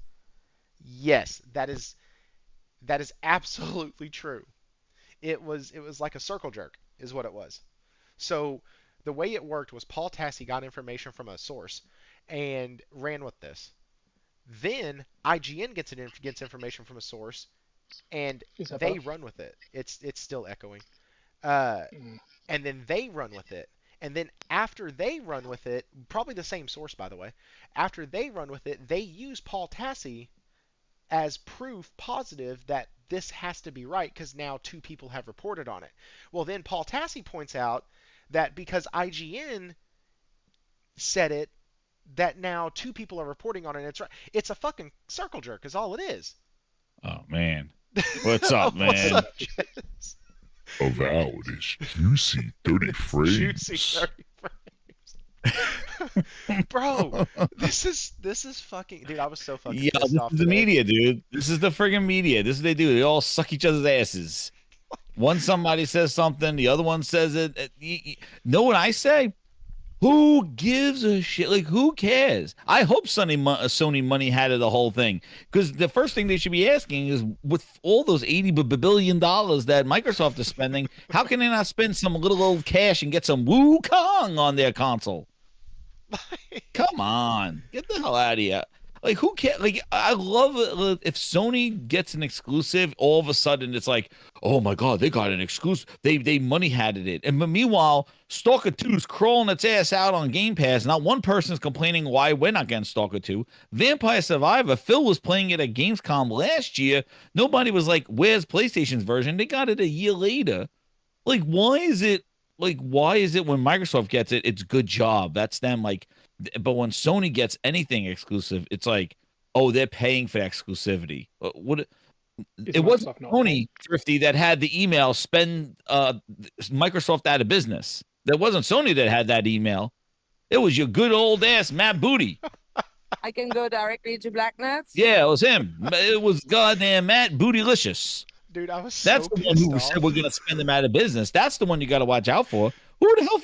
yes, that is absolutely true. It was like a circle jerk, is what it was. So the way it worked was Paul Tassi got information from a source and ran with this. Then IGN gets information from a source and Is that better? they run with it. It's still echoing. Uh, Mm. and then they run with it. And then after they run with it, probably the same source, by the way, after they run with it, they use Paul Tassi as proof positive that this has to be right because now two people have reported on it. Well, then Paul Tassi points out that because IGN said it, that now two people are reporting on it. And it's right. It's a fucking circle jerk, is all it is. Oh man, what's up, What's man? up, Jess? Avowed is juicy 30 frames. Juicy 30 frames. Bro, this is fucking dude. I was so fucking Yeah, pissed this off is the today. media, dude. This is the friggin' media. This is what they do. They all suck each other's asses. One somebody says something, the other one says it. Know what I say? Who gives a shit? Like, who cares? I hope Sony money had of the whole thing, because the first thing they should be asking is, with all those $80 billion that Microsoft is spending, how can they not spend some little old cash and get some Wukong on their console? Come on, get the hell out of here. Like, who cares? Like, I love it if Sony gets an exclusive. All of a sudden, it's like, oh my god, they got an exclusive. They money had it. And but meanwhile, Stalker 2 is crawling its ass out on Game Pass. Not one person is complaining why we're not getting Stalker 2. Vampire Survivor, Phil was playing it at Gamescom last year. Nobody was like, where's PlayStation's version? They got it a year later. Like, why is it when Microsoft gets it, it's good job. That's them. Like, but when Sony gets anything exclusive, it's like, oh, they're paying for exclusivity. What? Is It wasn't Microsoft not Sony, paying? Thrifty, that had the email spend Microsoft out of business. That wasn't Sony that had that email. It was your good old ass Matt Booty. I can go directly to Black Nuts. Yeah, it was him. It was goddamn Matt Bootylicious. Dude, I was That's so the one pissed who off. said we're gonna spend them out of business. That's the one you got to watch out for. Who the hell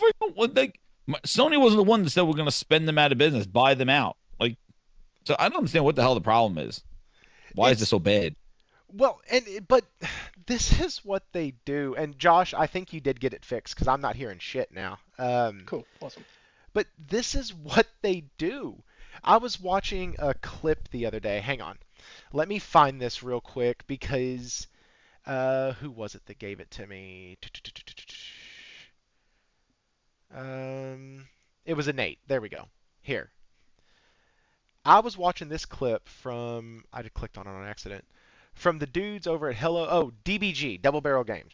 like Sony wasn't the one that said we're gonna spend them out of business, buy them out. Like, so I don't understand what the hell the problem is. Why is this so bad? Well, but this is what they do. And Josh, I think you did get it fixed because I'm not hearing shit now. Cool, awesome. But this is what they do. I was watching a clip the other day. Hang on. Let me find this real quick because who was it that gave it to me? It was a Nate. There we go. Here. I was watching this clip from I just clicked on it on accident. From the dudes over at DBG, Double Barrel Games.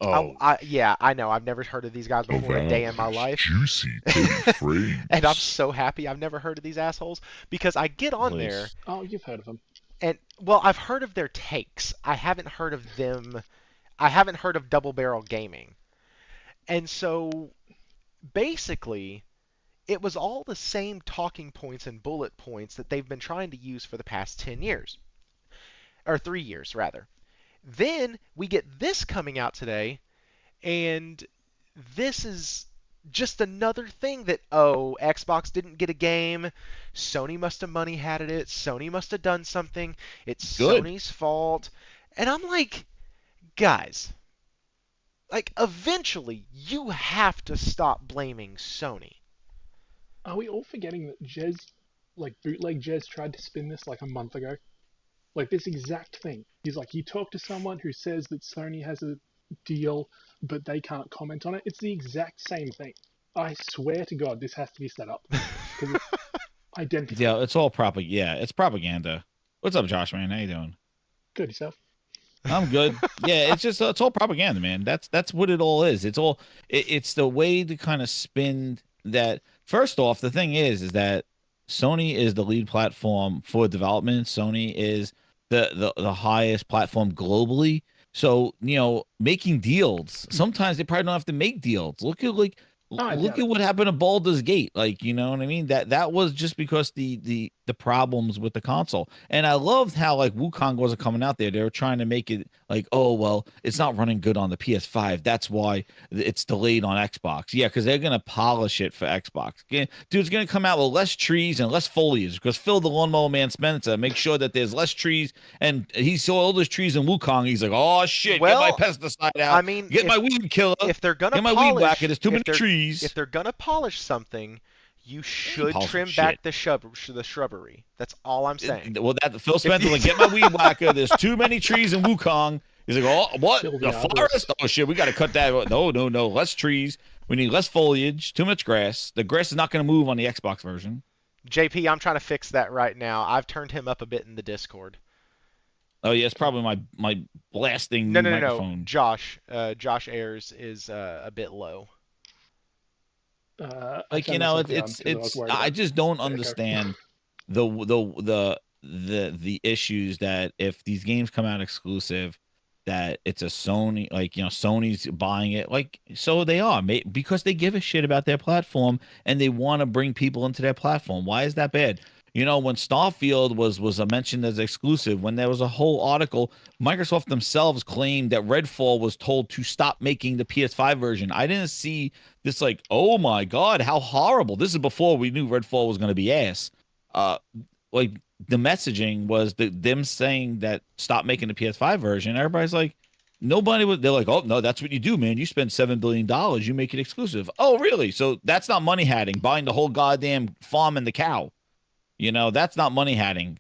Oh, Yeah, I know. I've never heard of these guys before a day in my Avowed is life. juicy 30 frames. And I'm so happy I've never heard of these assholes because I get on Nice. there Oh, you've heard of them. and, well, I've heard of their takes. I haven't heard of them. I haven't heard of Double Barrel Gaming. And so basically, it was all the same talking points and bullet points that they've been trying to use for the past 10 years. Or 3 years, rather. Then we get this coming out today, and this is just another thing that, oh, Xbox didn't get a game, Sony must have money had it, Sony must have done something, it's Good. Sony's fault. And I'm like, guys, like, eventually you have to stop blaming Sony. Are we all forgetting that bootleg Jez tried to spin this like a month ago? Like this exact thing. He's like, you talk to someone who says that Sony has a deal, but they can't comment on it. It's the exact same thing. I swear to God, this has to be set up. Because it's identical. yeah, it's all propaganda. Yeah, it's propaganda. What's up, Josh, man? How you doing? Good, yourself? I'm good. Yeah, it's all propaganda, man. That's what it all is. It's the way to kind of spin that. First off, the thing is that Sony is the lead platform for development. Sony is the highest platform globally. So, making deals. Sometimes they probably don't have to make deals. Look at what happened to Baldur's Gate. Like, you know what I mean? That was just because the problems with the console. And I loved how like Wukong wasn't coming out there. They were trying to make it like, oh well, it's not running good on the PS5. That's why it's delayed on Xbox. Yeah, because they're gonna polish it for Xbox. Dude, it's gonna come out with less trees and less foliage because Phil the Lawnmower Man Spencer makes sure that there's less trees, and he saw all those trees in Wukong. He's like, oh shit, Well, get my pesticide out. I mean, Get my weed killer. if they're gonna Get my polish, weed whacker. There's too if many they're- trees. If they're gonna polish something, you should polish trim shit. back the shrubbery. That's all I'm saying. Well, that Phil Spencer like, get my weed whacker. There's too many trees in Wukong. He's like, oh, what? Kill The the arborist. forest? Oh shit, we got to cut that. No, no, no. Less trees. We need less foliage. Too much grass. The grass is not going to move on the Xbox version. JP, I'm trying to fix that right now. I've turned him up a bit in the Discord. Oh yeah, it's probably my blasting No, new no, no, no. microphone. Josh Ayers is a bit low. Like, I you know, turned this up down 'cause I was worried I about just don't echo. understand the issues that if these games come out exclusive, that it's a Sony, like, you know, Sony's buying it, like, so they are, because they give a shit about their platform and they want to bring people into their platform. Why is that bad? You know, when Starfield was mentioned as exclusive, when there was a whole article, Microsoft themselves claimed that Redfall was told to stop making the PS5 version. I didn't see this like, oh my God, how horrible. This is before we knew Redfall was going to be ass. Like, the messaging was them saying that stop making the PS5 version. Everybody's like, they're like, oh no, that's what you do, man. You spend $7 billion, you make it exclusive. Oh, really? So that's not money hatting, buying the whole goddamn farm and the cow. You know, that's not money hatting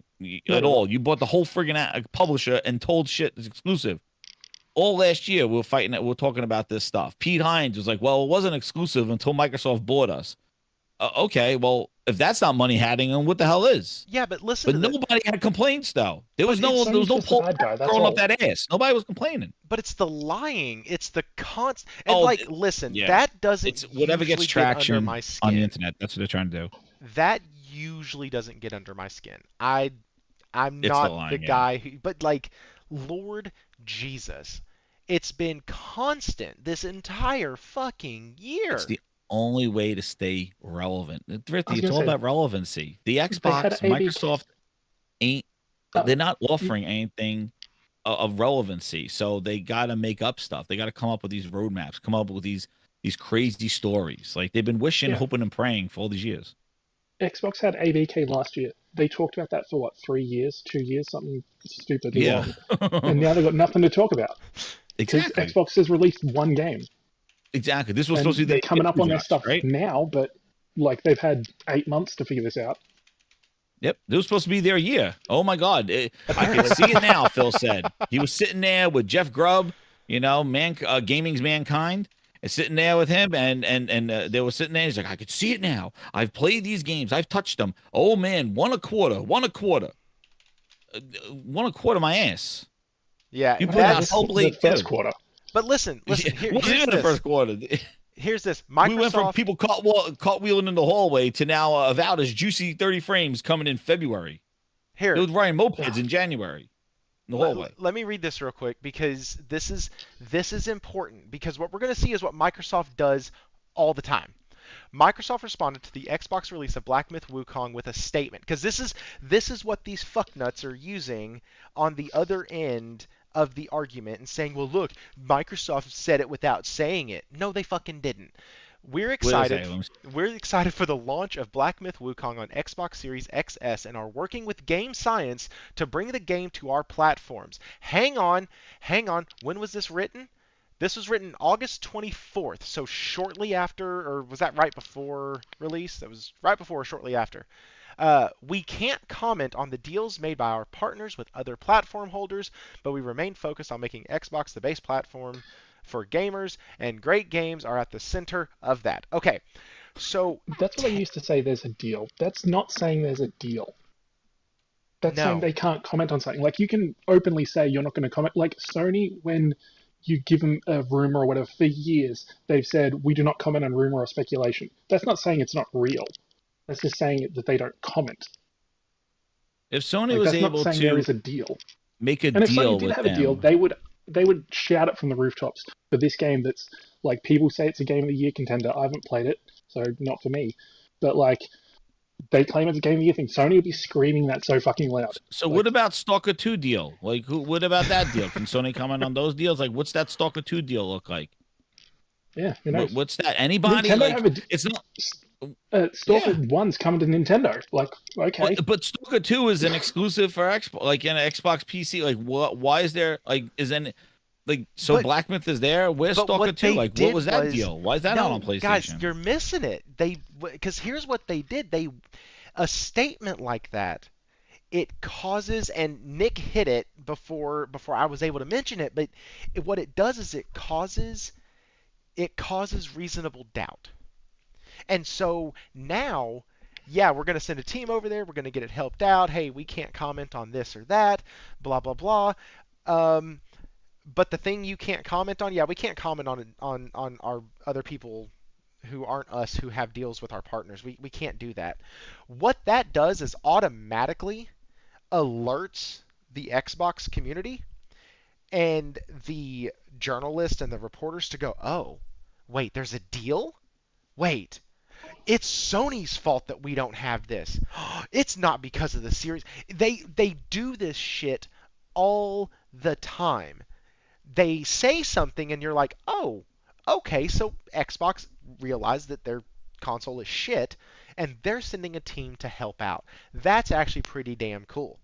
at all. You bought the whole friggin' publisher and told shit is exclusive. All last year, we were talking about this stuff. Pete Hines was like, well, it wasn't exclusive until Microsoft bought us. Okay, well, if that's not money hatting, then what the hell is? Yeah, but listen. But nobody had complaints, though. There was no Sony's bad guy, that's throwing all. up that ass. Nobody was complaining. But it's the lying. It's the constant. And Oh, like, listen, yeah. that doesn't It's whatever usually gets get under traction my on the skin. internet. That's what they're trying to do. That usually doesn't get under my skin. I'm It's not the lying, the yeah. guy who, but like, Lord Jesus, it's been constant this entire fucking year. It's the only way to stay relevant. Thrifty, it's gonna all say, about relevancy. The had Xbox, AB Microsoft ain't. They're not offering anything of relevancy, so they got to make up stuff. They got to come up with these roadmaps, come up with these crazy stories. Like, they've been wishing, Yeah. hoping, and praying for all these years. Xbox had ABK last year. They talked about that for what, 3 years, 2 years, something stupidly Yeah, long. And now they've got nothing to talk about. Because exactly. Xbox has released one game. Exactly. This was And supposed to be they're coming up on their Xbox, stuff right? now, but like they've had 8 months to figure this out. Yep, it was supposed to be their year. Oh my God, I can see it now. Phil said he was sitting there with Jeff Grubb, you know, gaming's mankind, and sitting there with him, and they were sitting there. He's like, I could see it now. I've played these games. I've touched them. Oh man, one a quarter my ass. Yeah, You put that's, out The Hellblade first 2. quarter. but listen, here, Wasn't here's even the this. first quarter. Here's this. We went from Microsoft. people cartwheeling in the hallway to now avowed as juicy 30 frames coming in February. Here, It was riding mopeds in January in the hallway. let me read this real quick because this is important, because what we're going to see is what Microsoft does all the time. Microsoft responded to the Xbox release of Black Myth Wukong with a statement, because this is what these fucknuts are using on the other end of the argument and saying, well, look, Microsoft said it without saying it. No, they fucking didn't. We're excited. We're excited for the launch of Black Myth Wukong on Xbox Series XS and are working with Game Science to bring the game to our platforms. Hang on. When was this written? This was written August 24th, so shortly after, or was that right before release? That was right before or shortly after. We can't comment on the deals made by our partners with other platform holders, but we remain focused on making Xbox the base platform for gamers, and great games are at the center of that. Okay, so That's what I used to say there's a deal. That's not saying there's a deal. That's No. saying they can't comment on something. Like, you can openly say you're not going to comment. Like, Sony, when you give them a rumor or whatever, for years, they've said, we do not comment on rumor or speculation. That's not saying it's not real. That's just saying that they don't comment. If Sony Like, was that's not able saying there to is a deal. make a And if deal Sony did with have them, a deal, they would shout it from the rooftops for this game that's, like, people say it's a Game of the Year contender. I haven't played it, so not for me. But, like, they claim it's a Game of the Year thing. Sony would be screaming that so fucking loud. So what about Stalker 2 deal? Like, what about that deal? Can Sony comment on those deals? Like, what's that Stalker 2 deal look like? Yeah, who knows? What's that? Anybody? Nintendo Like, have a it's not. Stalker 1's coming to Nintendo. Like, okay. But Stalker 2 is an exclusive for Xbox, like in an Xbox PC. Like, what? Why is there like? Is any like so? But- Black Myth is there. Where's but Stalker what 2? they Like, what did was that was- deal? Why is that no, not on PlayStation? guys, you're missing it. Because here's what they did. A statement like that it causes, and Nick hit it before I was able to mention it, but what it does is it causes reasonable doubt. And so now, yeah, we're going to send a team over there. We're going to get it helped out. Hey, we can't comment on this or that, blah, blah, blah. But the thing you can't comment on, yeah, we can't comment on our other people who aren't us who have deals with our partners. We can't do that. What that does is automatically alerts the Xbox community and the journalists and the reporters to go, oh, wait, there's a deal? Wait, it's Sony's fault that we don't have this. It's not because of the series. They do this shit all the time. They say something and you're like, oh, okay, so Xbox realized that their console is shit and they're sending a team to help out. That's actually pretty damn cool.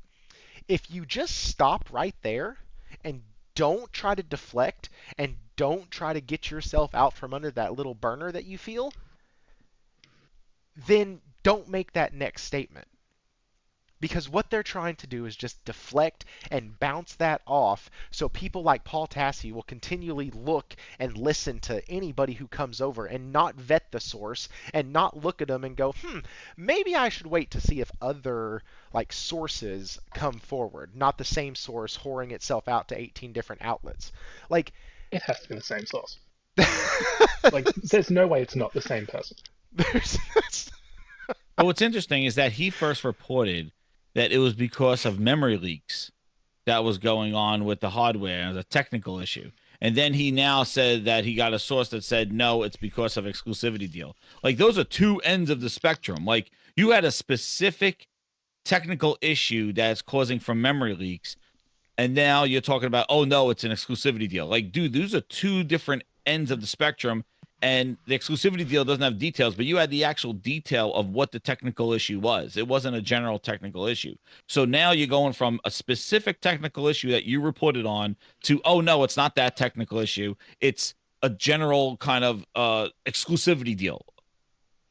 If you just stop right there and don't try to deflect and don't try to get yourself out from under that little burner that you feel, then don't make that next statement. Because what they're trying to do is just deflect and bounce that off so people like Paul Tassi will continually look and listen to anybody who comes over and not vet the source and not look at them and go, maybe I should wait to see if other like sources come forward, not the same source whoring itself out to 18 different outlets. Like, It has to be the same source. Like, there's no way it's not the same person. But what's interesting is that he first reported that it was because of memory leaks that was going on with the hardware, the technical issue. And then he now said that he got a source that said, no, it's because of exclusivity deal. Like, those are two ends of the spectrum. Like, you had a specific technical issue that's causing from memory leaks. And now you're talking about, oh, no, it's an exclusivity deal. Like, dude, those are two different ends of the spectrum. And the exclusivity deal doesn't have details, but you had the actual detail of what the technical issue was. It wasn't a general technical issue. So now you're going from a specific technical issue that you reported on to, oh, no, it's not that technical issue. It's a general kind of exclusivity deal.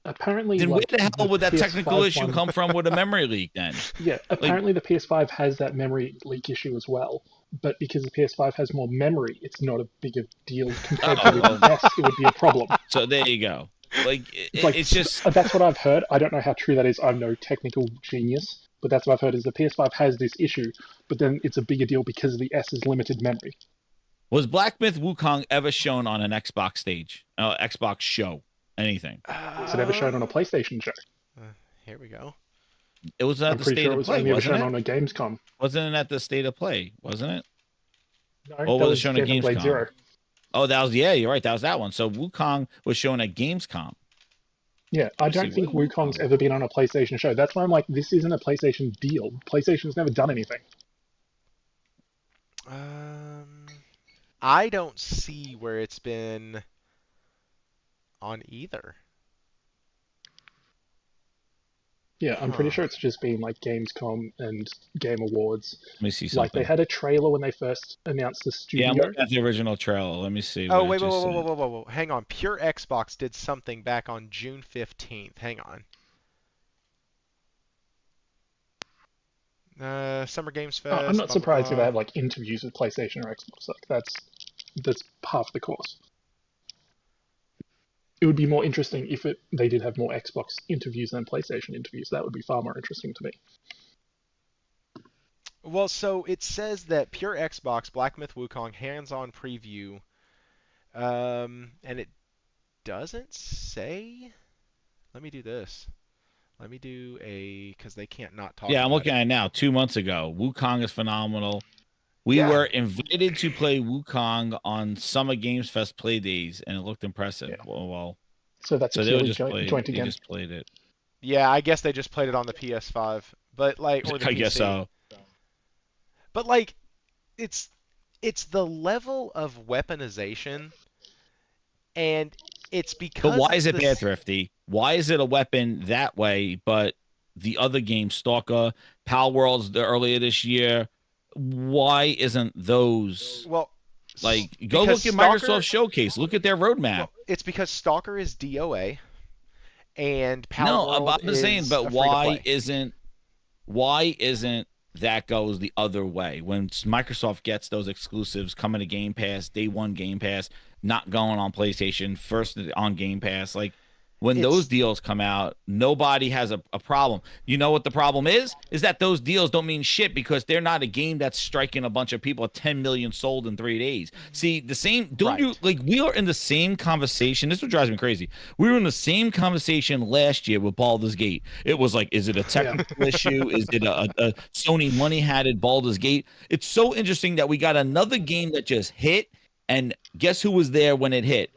Apparently, Then like, where the hell would that PS5 technical issue one- come from with a memory leak then? Yeah, apparently the PS5 has that memory leak issue as well. But because the PS5 has more memory, it's not a big a deal compared to the S. It would be a problem. So there you go. Like, it's just... That's what I've heard. I don't know how true that is. I'm no technical genius, but that's what I've heard is the PS5 has this issue, but then it's a bigger deal because of the S's limited memory. Was Black Myth Wukong ever shown on an Xbox stage? Xbox show? Anything? Was it ever shown on a PlayStation show? Here we go. It was at I'm the pretty State sure it of was Play, only ever wasn't shown it? on a Gamescom. Wasn't it at the State of Play, wasn't it? No, Or that was it was shown at Blade Gamescom? Zero. Oh, that was, yeah, you're right. That was that one. So Wukong was shown at Gamescom. Yeah, I Let's don't see, think what- Wukong's ever been on a PlayStation show. That's why I'm like, this isn't a PlayStation deal. PlayStation's never done anything. I don't see where it's been on either. Yeah, I'm pretty Huh. sure it's just been like Gamescom and Game Awards. Let me see Like something. they had a trailer when they first announced the Yeah, I'm studio. looking at the original trailer. Let me see. Oh, what wait, it just said. whoa. Hang on. Pure Xbox did something back on June 15th. Hang on. Summer Games Fest. I'm not blah, surprised blah, if they blah. have like interviews with PlayStation or Xbox. Like that's half the course. It would be more interesting if they did have more Xbox interviews than PlayStation interviews. That would be far more interesting to me. Well, so it says that Pure Xbox Black Myth Wukong hands-on preview, and it doesn't say. Let me do this. Let me do because they can't not talk. Yeah, I'm about looking it. at it now. 2 months ago, Wukong is phenomenal. We Yeah. were invited to play Wukong on Summer Games Fest play days, and it looked impressive. Yeah. Well, So that's so a they were purely just played. joint They again. just played it. Yeah, I guess they just played it on the PS5, but like, or the I guess PC. so. But like, it's the level of weaponization, and it's because. But why it's is it the bad, Thrifty? Why is it a weapon that way, but the other games, Stalker, Pal Worlds, earlier this year, why isn't those Well, like go because look at Stalker- Microsoft Showcase, look at their roadmap. Well, it's because Stalker is DOA, and No, Palworld I'm just saying, is but a why free-to-play. isn't Why isn't that goes the other way when Microsoft gets those exclusives coming to Game Pass, day one Game Pass, not going on PlayStation, first on Game Pass? Like when those It's deals come out, nobody has a problem. You know what the problem is? Is that those deals don't mean shit because they're not a game that's striking a bunch of people at 10 million sold in 3 days. See, the same, don't you, right. like, we are in the same conversation. This is what drives me crazy. We were in the same conversation last year with Baldur's Gate. It was like, is it a Yeah. technical issue? Is it a Sony money had it, Baldur's Gate? It's so interesting that we got another game that just hit, and guess who was there when it hit?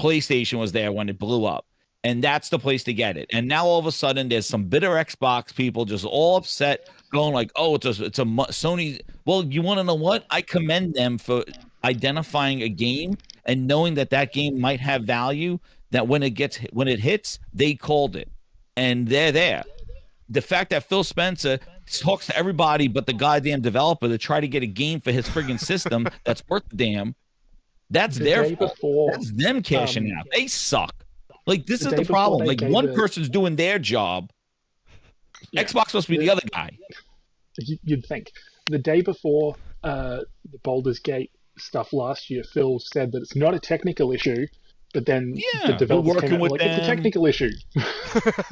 PlayStation was there when it blew up. And that's the place to get it. And now all of a sudden, there's some bitter Xbox people just all upset, going like, "Oh, it's a Sony." Well, you want to know what? I commend them for identifying a game and knowing that that game might have value. That when it hits, they called it, and they're there. The fact that Phil Spencer talks to everybody but the goddamn developer to try to get a game for his friggin' system that's worth the damn. That's The their day fault. before, That's them cashing out. They suck. Like this the is day the before problem. they Like gave one the- person's doing their job. Yeah. Xbox supposed to be the other guy. You'd think. The day before the Baldur's Gate stuff last year, Phil said that it's not a technical issue, but then Yeah, the we're developers working came out with like, it's a them. technical issue.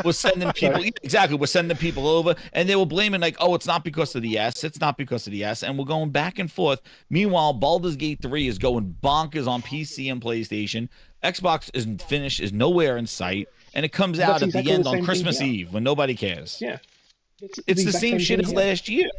We're sending people exactly. We're sending people over, and they were blaming like, "Oh, it's not because of the S. It's not because of the S." And we're going back and forth. Meanwhile, Baldur's Gate 3 is going bonkers on PC and PlayStation. Xbox isn't finished, is nowhere in sight, and it comes That's out at exactly the end the on same Christmas thing here. Eve when nobody cares. Yeah. It's the exact same shit thing as here. last year,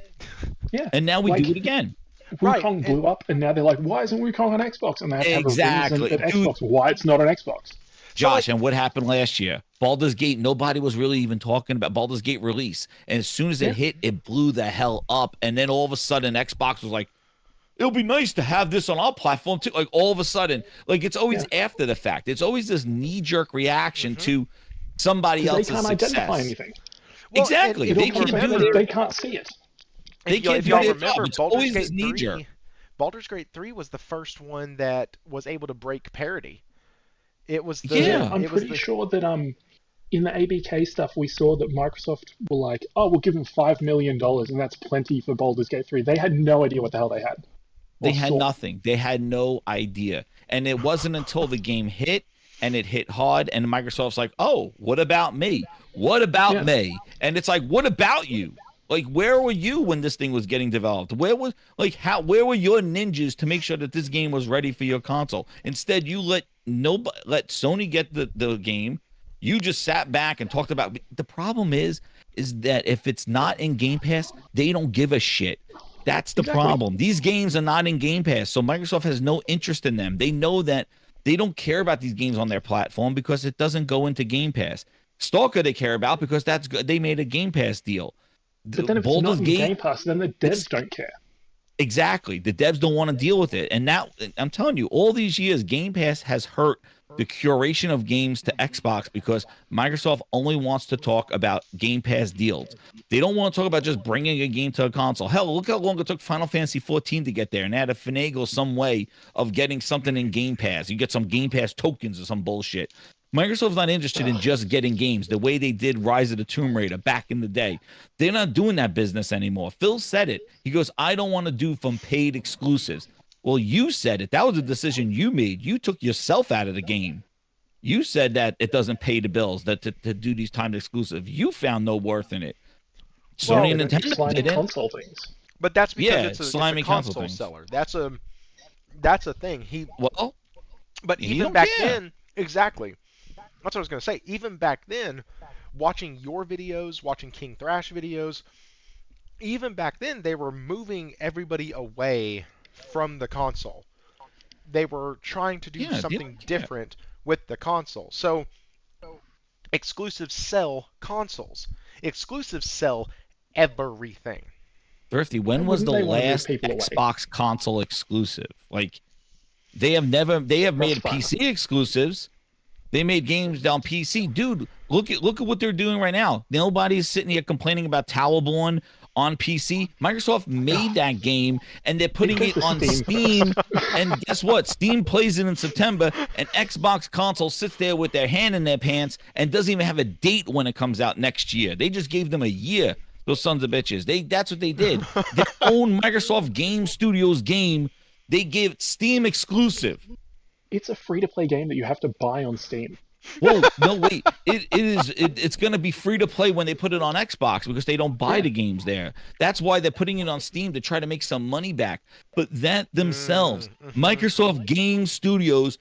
Yeah. and now we Like, do it again. Right, Wukong blew up, and now they're like, why isn't Wukong on Xbox? And they have to have Exactly. a reason at Dude. Xbox why it's not on Xbox. Josh, and what happened last year? Baldur's Gate, nobody was really even talking about Baldur's Gate release. And as soon as it Yeah. hit, it blew the hell up. And then all of a sudden, Xbox was like, it'll be nice to have this on our platform too. Like all of a sudden, like it's always after the fact. It's always this knee-jerk reaction to somebody 'Cause they else's can't success. identify anything. Well, Exactly. and They if you can't do remember, their, They can't see it. they if y'all, can't if do y'all their remember, job. It's always Baldur's this Gate knee-jerk. 3, Baldur's Gate 3 was the first one that was able to break parity. It was the Yeah. I'm it was pretty the sure that in the ABK stuff we saw that Microsoft were like, oh, we'll give them $5 million, and that's plenty for Baldur's Gate 3. They had no idea what the hell they had. They Or had saw. nothing. They had no idea. And it wasn't until the game hit and it hit hard and Microsoft's like, "Oh, what about me? What about Yeah. me?" And it's like, "What about you? Like where were you when this thing was getting developed? Where was where were your ninjas to make sure that this game was ready for your console? Instead, you let Sony get the game. You just sat back and talked about the problem is that if it's not in Game Pass, they don't give a shit. That's the Exactly. problem. These games are not in Game Pass, so Microsoft has no interest in them. They know that they don't care about these games on their platform because it doesn't go into Game Pass. Stalker they care about because that's good. They made a Game Pass deal. But then if it's not in Game Pass, then the devs don't care. Exactly. The devs don't want to deal with it. And now I'm telling you, all these years, Game Pass has hurt the curation of games to Xbox because Microsoft only wants to talk about Game Pass deals. They don't want to talk about just bringing a game to a console. Hell, look how long it took Final Fantasy 14 to get there, and they had to finagle some way of getting something in Game Pass. You get some Game Pass tokens or some bullshit. Microsoft's not interested in just getting games the way they did Rise of the Tomb Raider back in the day. They're not doing that business anymore. Phil said it. He goes, I don't want to do from paid exclusives. Well, you said it. That was a decision you made. You took yourself out of the game. You said that it doesn't pay the bills that to do these timed exclusives. You found no worth in it. Well, Sony and They don't do Nintendo slimy did it. console things. but that's because Yeah, it's a slimy console console things. seller. That's a thing. Well, But He even don't back care. then, exactly. That's what I was going to say. Even back then, watching your videos, watching King Thrash videos, even back then, they were moving everybody away from the console. They were trying to do Yeah, they something don't care. different with the console. So, exclusives sell consoles. Exclusives sell everything. Thrifty, when Why was the wouldn't they wanna move last people away? Xbox console exclusive? Like, they have made Crossfire. PC exclusives. They made games down PC. Dude, look at what they're doing right now. Nobody's sitting here complaining about Towerborn on PC. Microsoft made that game and they're putting Because it on of Steam. And guess what? Steam plays it in September, and Xbox console sits there with their hand in their pants and doesn't even have a date when it comes out next year. They just gave them a year. Those sons of bitches. That's what they did. Their own Microsoft Game Studios game, they gave Steam exclusive. It's a free-to-play game that you have to buy on Steam. Whoa, no, wait. It's going to be free to play when they put it on Xbox because they don't buy the games there. That's why they're putting it on Steam to try to make some money back. But that themselves, Microsoft Game Studios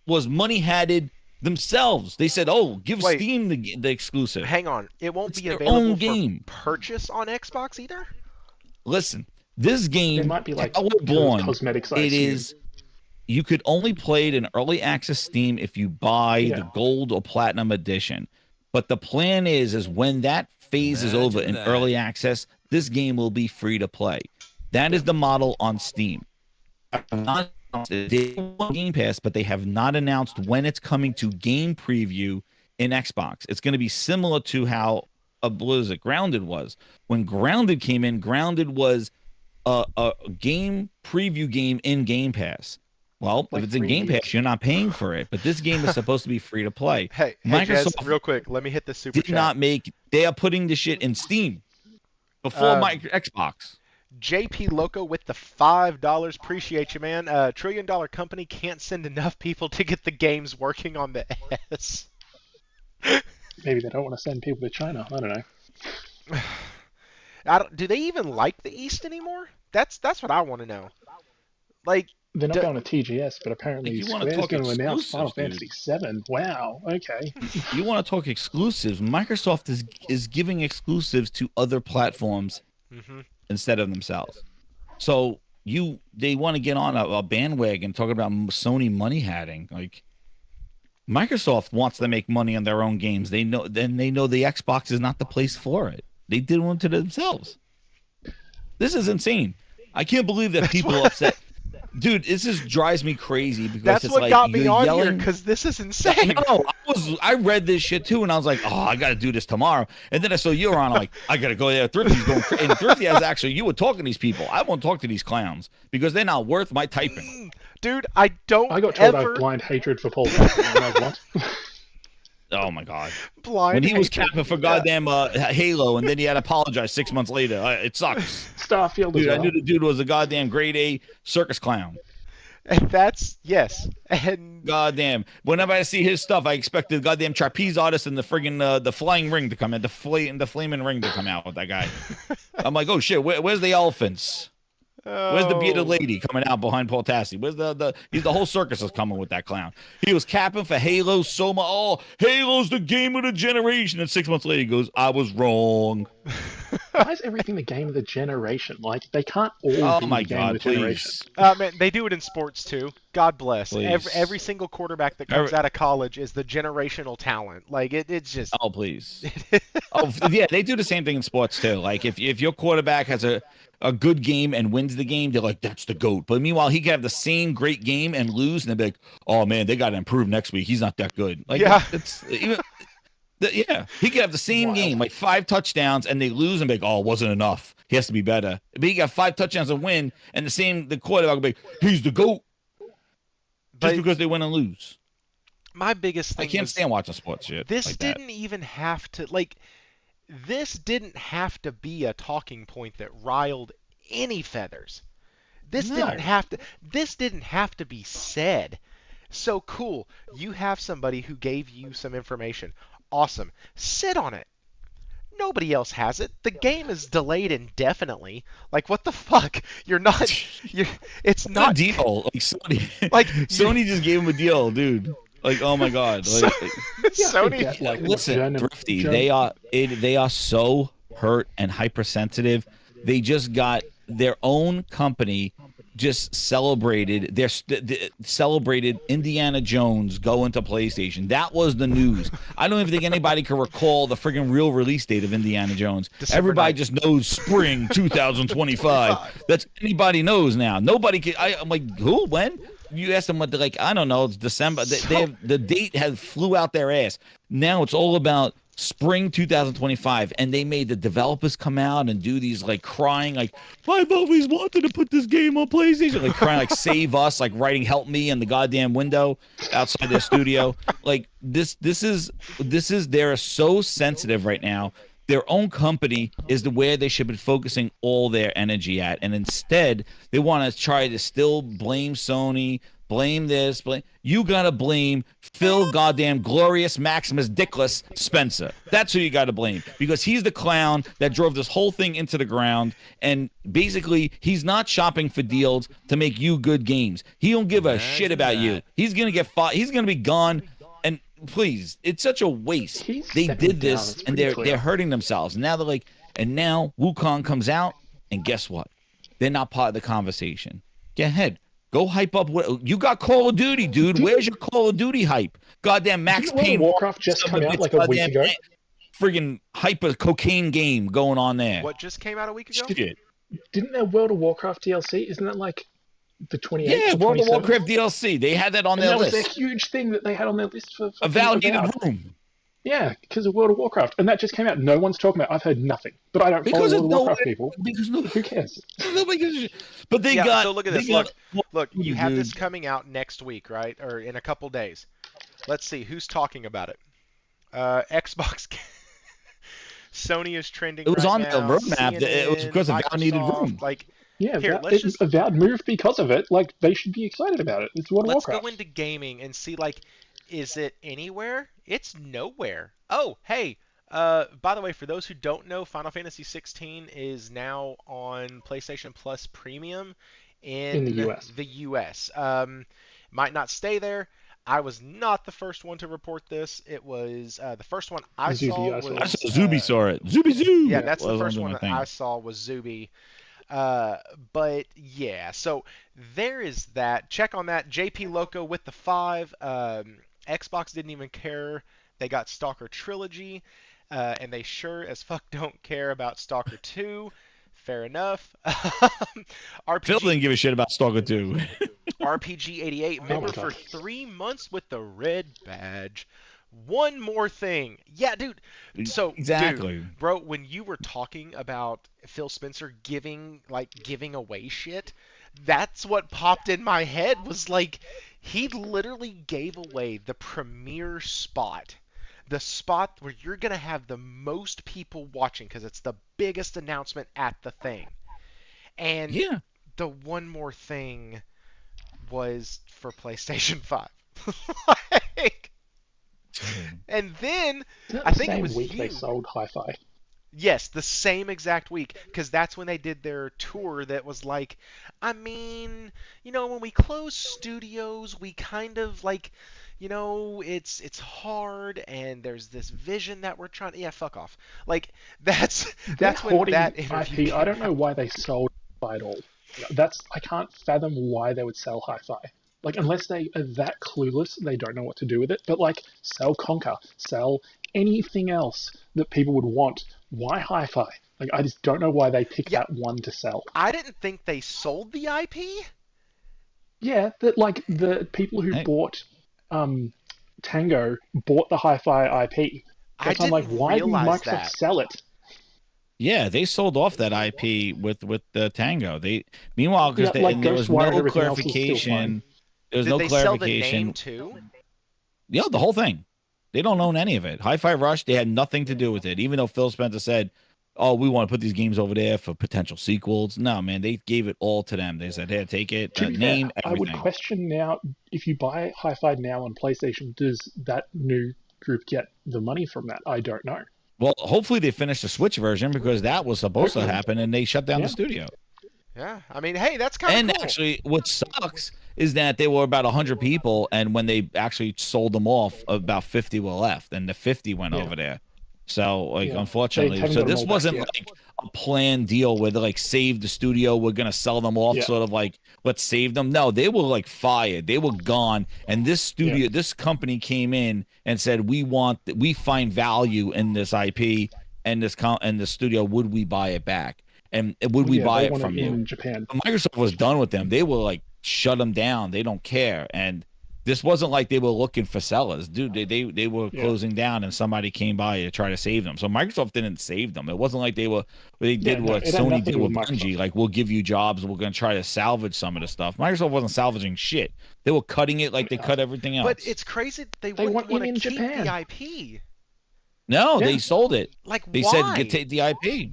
was money-hatted themselves. They said, "Oh, give Steam the exclusive." Hang on, it won't It's be their available own game. for purchase on Xbox either. Listen, this game, It might be like born, cosmetics. it is. You could only play it in early access Steam if you buy the gold or platinum edition. But the plan is when that phase is over in early access, this game will be free to play. That is the model on Steam. Not Game Pass, but they have not announced when it's coming to game preview in Xbox. It's going to be similar to how Grounded was. When Grounded came in, Grounded was a game preview game in Game Pass. Well, if it's in Game Pass, you're not paying for it. But this game is supposed to be free to play. Hey, Microsoft Jez, real quick, let me hit the super did not make. They are putting the shit in Steam before my Xbox. JP Loco with the $5. Appreciate you, man. $1 trillion company can't send enough people to get the games working on the S. Maybe they don't want to send people to China. I don't know. Do they even like the East anymore? That's what I want to know. Like, they're not going to TGS, but apparently Square's going to announce Final Fantasy VII. Wow. Okay. You want to talk exclusives? Microsoft is giving exclusives to other platforms instead of themselves. So they want to get on a bandwagon talking about Sony money hatting. Like, Microsoft wants to make money on their own games. They know the Xbox is not the place for it. They did one to themselves. This is insane. I can't believe that people are upset. Dude, this just drives me crazy because that's it's what like got me on yelling. here, because this is insane. No, I read this shit too, and I was like, oh, I got to do this tomorrow. And then I saw you were on. I'm like, I got to go there. Thrifty's going crazy. And Thrifty has actually, you were talking to these people. I won't talk to these clowns because they're not worth my typing. Dude, I got told I have blind hatred for Paul. What? Oh my god! Blind when he was hatred. capping for goddamn Halo, and then he had to apologize 6 months later. It sucks. Starfield Dude, as well. I knew the dude was a goddamn grade A circus clown. And that's, yes. And goddamn, whenever I see his stuff, I expect the goddamn trapeze artist and the friggin' the flying ring to come in, the flaming ring to come out with that guy. I'm like, oh shit, where's the elephants? Where's the bearded lady coming out behind Paul Tassi? Where's the whole circus is coming with that clown. He was capping for Halo so much. Oh, Halo's the game of the generation. And 6 months later, he goes, I was wrong. Why is everything the game of the generation? Like, they can't all be the game of the generation. Man, they do it in sports too. God bless. Every single quarterback that comes out of college is the generational talent. Like, it's just... Oh, please. Oh, yeah, they do the same thing in sports too. Like, if your quarterback has a good game and wins the game, they're like, that's the GOAT. But meanwhile, he could have the same great game and lose, and they'd be like, oh man, they got to improve next week. He's not that good. Like, yeah, he could have the same game, like 5 touchdowns, and they lose and be like, oh, it wasn't enough. He has to be better. But he got 5 touchdowns and win, and the quarterback will be like, he's the GOAT. Just because they win and lose. My biggest thing I can't stand watching sports shit. This like didn't even have to, like... This didn't have to be a talking point that riled any feathers. This didn't have to be said. So cool. You have somebody who gave you some information. Awesome. Sit on it. Nobody else has it. The game is delayed indefinitely. Like, what the fuck? It's not a deal. Like Sony just gave him a deal, dude. Like, oh my god! Like, Sony, like, listen, Thrifty, they are so hurt and hypersensitive. They just got their own company just celebrated Indiana Jones going to PlayStation. That was the news. I don't even think anybody can recall the friggin' real release date of Indiana Jones. Everybody just knows spring 2025. That's anybody knows now. Nobody can. I'm like, who? When? You ask them what they're like, I don't know, it's December. They have, the date has flew out their ass. Now it's all about spring 2025, and they made the developers come out and do these like crying, like, I've always wanted to put this game on PlayStation, like crying, like save us, like writing help me in the goddamn window outside their studio. Like this is they're so sensitive right now their own company is the where they should be focusing all their energy at, and instead they want to try to still blame Sony, blame this, blame. You gotta blame Phil goddamn Glorious Maximus Dickless Spencer. That's who you gotta blame, because he's the clown that drove this whole thing into the ground, and basically he's not shopping for deals to make you good games. He don't give a shit about you. He's gonna get fought. He's gonna be gone. And please, it's such a waste. They did this, and they're hurting themselves. Now they're like, and now Wukong comes out, and guess what? They're not part of the conversation. Get ahead. Go hype up. What you got? Call of Duty, dude. Where's your Call of Duty hype? Goddamn Max Payne. Warcraft just come out like a week ago. Friggin' hyper cocaine game going on there. What just came out a week ago? Shit. Didn't there World of Warcraft DLC? Isn't that like the 28th? Yeah, or World of 27th? Warcraft DLC. They had that on their that list. was a huge thing that they had on their list for A validated room. Yeah, because of World of Warcraft, and that just came out. No one's talking about. I've heard nothing, but I don't Because follow World of Warcraft nobody- people. Because Who cares? nobody gives a shit. But they Yeah, got. so look at they this. got- Look, you have dude. this coming out next week, right? Or in a couple days. Let's see who's talking about it. Xbox. Sony is trending. It was right on now. the roadmap. It was because of Val needed Microsoft, room. Like, Yeah, Here, that, let's just- Avowed moved because of it. Like they should be excited about it. It's World of let's Warcraft. go into gaming and see, like, is it anywhere? It's nowhere. Oh, hey. By the way, for those who don't know, Final Fantasy 16 is now on PlayStation Plus Premium in the US. The US. Might not stay there. I was not the first one to report this. It was the first one I Zuby, saw I was saw I saw Zuby saw it. Zuby Zoo. yeah, that's the Well, first I'm one doing that my I thing. saw was Zuby. But yeah, so there is that. Check on that. JP Loco with the 5. Xbox didn't even care. They got Stalker Trilogy, and they sure as fuck don't care about Stalker 2. Fair enough. Phil didn't give a shit about Stalker 2. RPG 88 my member for God. 3 months with the red badge. One more thing. Yeah, dude. So, Exactly. dude, bro, when you were talking about Phil Spencer giving away shit, that's what popped in my head was like he literally gave away the premier spot. The spot where you're going to have the most people watching because it's the biggest announcement at the thing. And Yeah. the one more thing was for PlayStation 5. Like, and then Isn't that I the think it same was week they you. sold Hi-Fi. Yes, the same exact week, because that's when they did their tour that was like, I mean, when we close studios, we kind of like, it's hard, and there's this vision that we're trying. Yeah, fuck off. Like that's when hoarding that interview IP. I don't came know out. why they sold Hi-Fi at all. I can't fathom why they would sell Hi-Fi. Like unless they are that clueless, they don't know what to do with it. But like sell Conker, sell anything else that people would want. Why Hi-Fi? Like I just don't know why they picked Yeah. that one to sell. I didn't think they sold the IP. Yeah, that like the people who Hey. bought Tango bought the Hi-Fi IP. I So I'm like, didn't why didn't realize Microsoft that. sell it? Yeah, they sold off that IP with the Tango. Meanwhile, because Yeah, like there was Ghostwire and no everything else is still clarification. There was Did no they sell the clarification. name too? Yeah, the whole thing. They don't own any of it. Hi-Fi Rush, they had nothing to do with it. Even though Phil Spencer said, "Oh, we want to put these games over there for potential sequels." No, man, they gave it all to them. They said, "Here, take it, To be name, fair, I would everything." question now if you buy Hi-Fi now on PlayStation, does that new group get the money from that? I don't know. Well, hopefully they finished the Switch version because that was supposed to happen, and they shut down Yeah. the studio. Yeah, I mean, hey, that's kind And of cool. actually, what sucks is that there were about 100 people, and when they actually sold them off, about 50 were left, and the 50 went Yeah. over there. So, like, Yeah. unfortunately, They haven't so got them this all back wasn't yet. like a planned deal where they like save the studio, we're gonna sell them off, Yeah. sort of like let's save them. No, they were like fired, they were gone, and this studio, this company came in and said, we find value in this IP and and the studio. Would we buy it back? And would we Yeah, buy they it want from you? in Japan. Microsoft was done with them. They were like, shut them down. They don't care. And this wasn't like they were looking for sellers, dude. They were Yeah. closing down, and somebody came by to try to save them. So Microsoft didn't save them. It wasn't like they did no, what it had Sony nothing did to do with with Bungie. Microsoft. Like, we'll give you jobs. We're gonna try to salvage some of the stuff. Microsoft wasn't salvaging shit. They were cutting it like they cut everything else. But it's crazy they They wouldn't want want to in keep Japan. the IP. No, Yeah. they sold it. Like, They why? said take the IP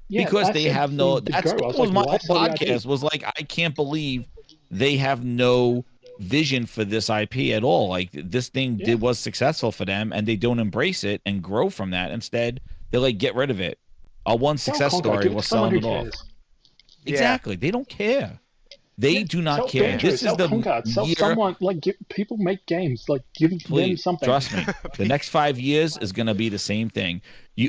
because I they said have from no. the That's go, I that was was like, my why whole sell the IP? podcast. Was like I can't believe they have no vision for this IP at all. Like this thing Yeah. was successful for them, and they don't embrace it and grow from that. Instead, they like get rid of it. Our one Sell success Conquer, story give it was to someone selling who it off. cares. Yeah. Exactly. They don't care. They Yeah, do not sell care. Banjo, This is sell the Conquer, sell year. someone, like, people make games, like, give them Please something. trust me. The next 5 years is going to be the same thing.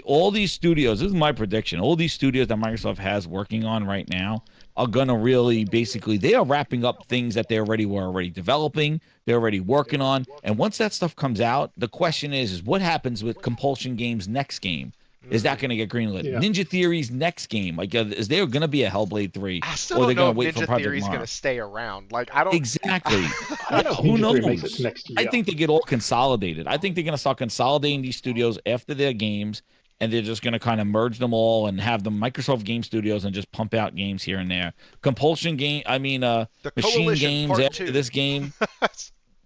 All these studios. This is my prediction. All these studios that Microsoft has working on right now are going to really, basically, they are wrapping up things that they were already developing. They're already working on. And once that stuff comes out, the question is what happens with Compulsion Games' next game? Is that going to get greenlit? Yeah. Ninja Theory's next game, like, is there going to be a Hellblade 3? I still Or don't they're know going if to wait for Ninja Project Theory's Mara? going to stay around. Like, I don't. Exactly. I don't know if Who Ninja Theory knows? makes it to next year. I think they get all consolidated. I think they're going to start consolidating these studios after their games, and they're just going to kind of merge them all and have the Microsoft Game Studios and just pump out games here and there. Compulsion game, The Machine Coalition Games Part after 2. this game.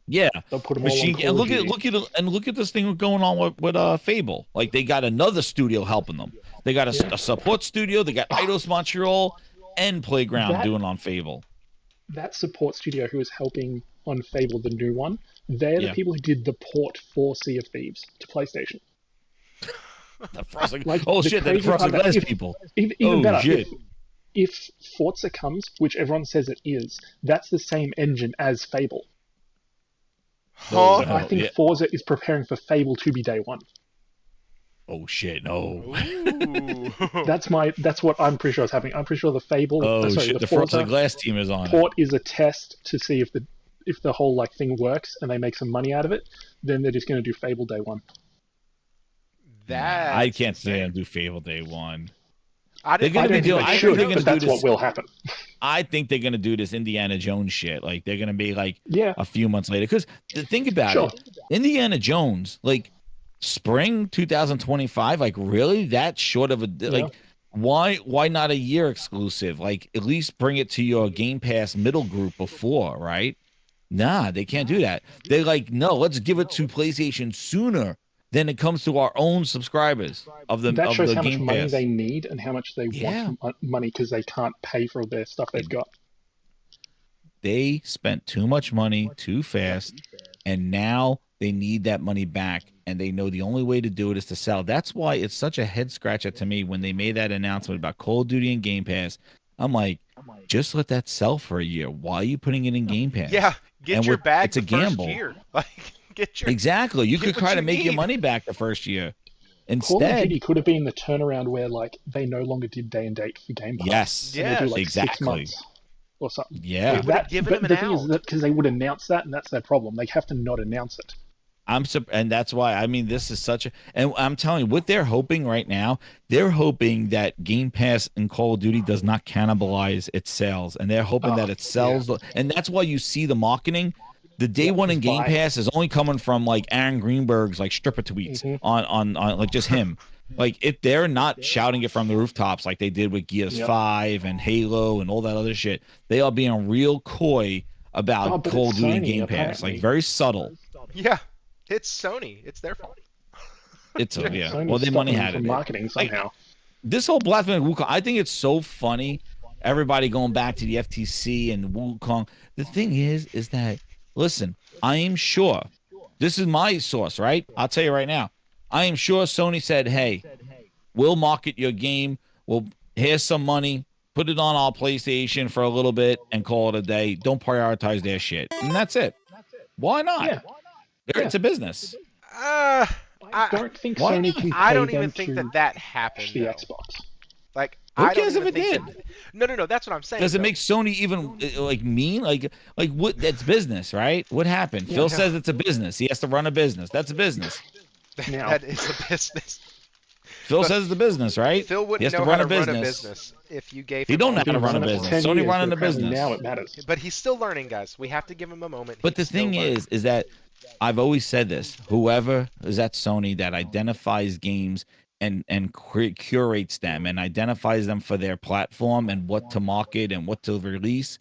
Yeah, They'll put them all on Machine. Call And of look at this thing going on with Fable. Like they got another studio helping them. They got a support studio. They got Eidos Montreal and Playground That- doing on Fable. That support studio who is helping on Fable, the new one, they're the Yeah. people who did the port for Sea of Thieves to PlayStation. The frosted, Like, oh the shit, the crazy part frosted that glass if- people. Even Oh, better, shit. if Forza comes, which everyone says it is, that's the same engine as Fable. Oh, Huh? So I think yeah. Forza is preparing for Fable to be day one. Oh shit, no. Ooh. That's what I'm pretty sure is happening. I'm pretty sure the Fable, Oh shit, the the Forza frosted glass team is on it. port is a test to see if the whole like thing works and they make some money out of it. Then they're just going to do Fable day one. That I can't see them do Fable Day 1. I They're didn't. gonna I be don't doing- think I they think should, they're gonna but that's do what this- will happen. I think they're gonna do this Indiana Jones shit. Like they're gonna be like Yeah, a few months later. Because think about sure. it, Indiana Jones, like spring 2025, like really that short of a like. Why not a year exclusive? Like at least bring it to your Game Pass middle group before, right? Nah, they can't do that. They're like, no, let's give it to PlayStation sooner than it comes to our own subscribers of the That shows how much Game money Pass. they need and how much they Yeah. want money because they can't pay for all their stuff they've got. They spent too much money too fast, and now they need that money back. And they know the only way to do it is to sell. That's why it's such a head scratcher to me when they made that announcement about Call of Duty and Game Pass. I'm like, just let that sell for a year. Why are you putting it in Game Pass? Yeah, get And your with- bag it's a the first gamble. year. Like, get your. Exactly. You Get could what try you to make your need. money back the first year. Call of Instead, Duty could have been the turnaround where like they no longer did day and date for Game Pass. yes, And they do Yes, like exactly. 6 months or something. Yeah. They would've given but them the an thing is out. that because they would announce that, and that's their problem. They have to not announce it. And that's why I mean this is such a, and I'm telling you what they're hoping right now. They're hoping that Game Pass and Call of Duty does not cannibalize its sales, and they're hoping that it sells. And that's why you see the marketing. The day one in just Game buy. Pass is only coming from like Aaron Greenberg's like stripper tweets Mhm. on like just him. Like if they're not shouting it from the rooftops like they did with Gears Yep. 5 and Halo and all that other shit, they are being real coy about Oh, but Call of it's Duty and Sony, Game Pass, apparently. like very subtle. Yeah, it's Sony. It's their fault. It's a, Sony yeah. Well, they stopped money them had from it. marketing somehow. This whole Blasphemy Wukong, I think it's so funny. Everybody going back to the FTC and Wukong. The thing is that listen, I am sure this is my source, right? I'll tell you right now. I am sure Sony said, "Hey, we'll market your game. Well, here's some money. Put it on our PlayStation for a little bit and call it a day. Don't prioritize their shit." And that's it. Why not? Yeah. It's a business. Uh, I don't think Why Sony not? can pay I don't them even think to that happened. the though. Xbox. Like, Who I don't cares if even it think did? that. No. That's what I'm saying. Does it though. make Sony even like mean? Like what? That's business, right? What happened? Phil says it's a business. He has to run a business. That's a business. Now- That is a business. Phil But says it's a business, right? Phil He wouldn't has know to how run to a run a business. business if you gave He him don't all know how to the run a Done it for business. 10 Sony years, running but the apparently business. Now it matters. But he's still learning, guys. We have to give him a moment. But the He's still thing learning. is that I've always said this: whoever is at Sony that identifies games and curates them and identifies them for their platform and what to market and what to release,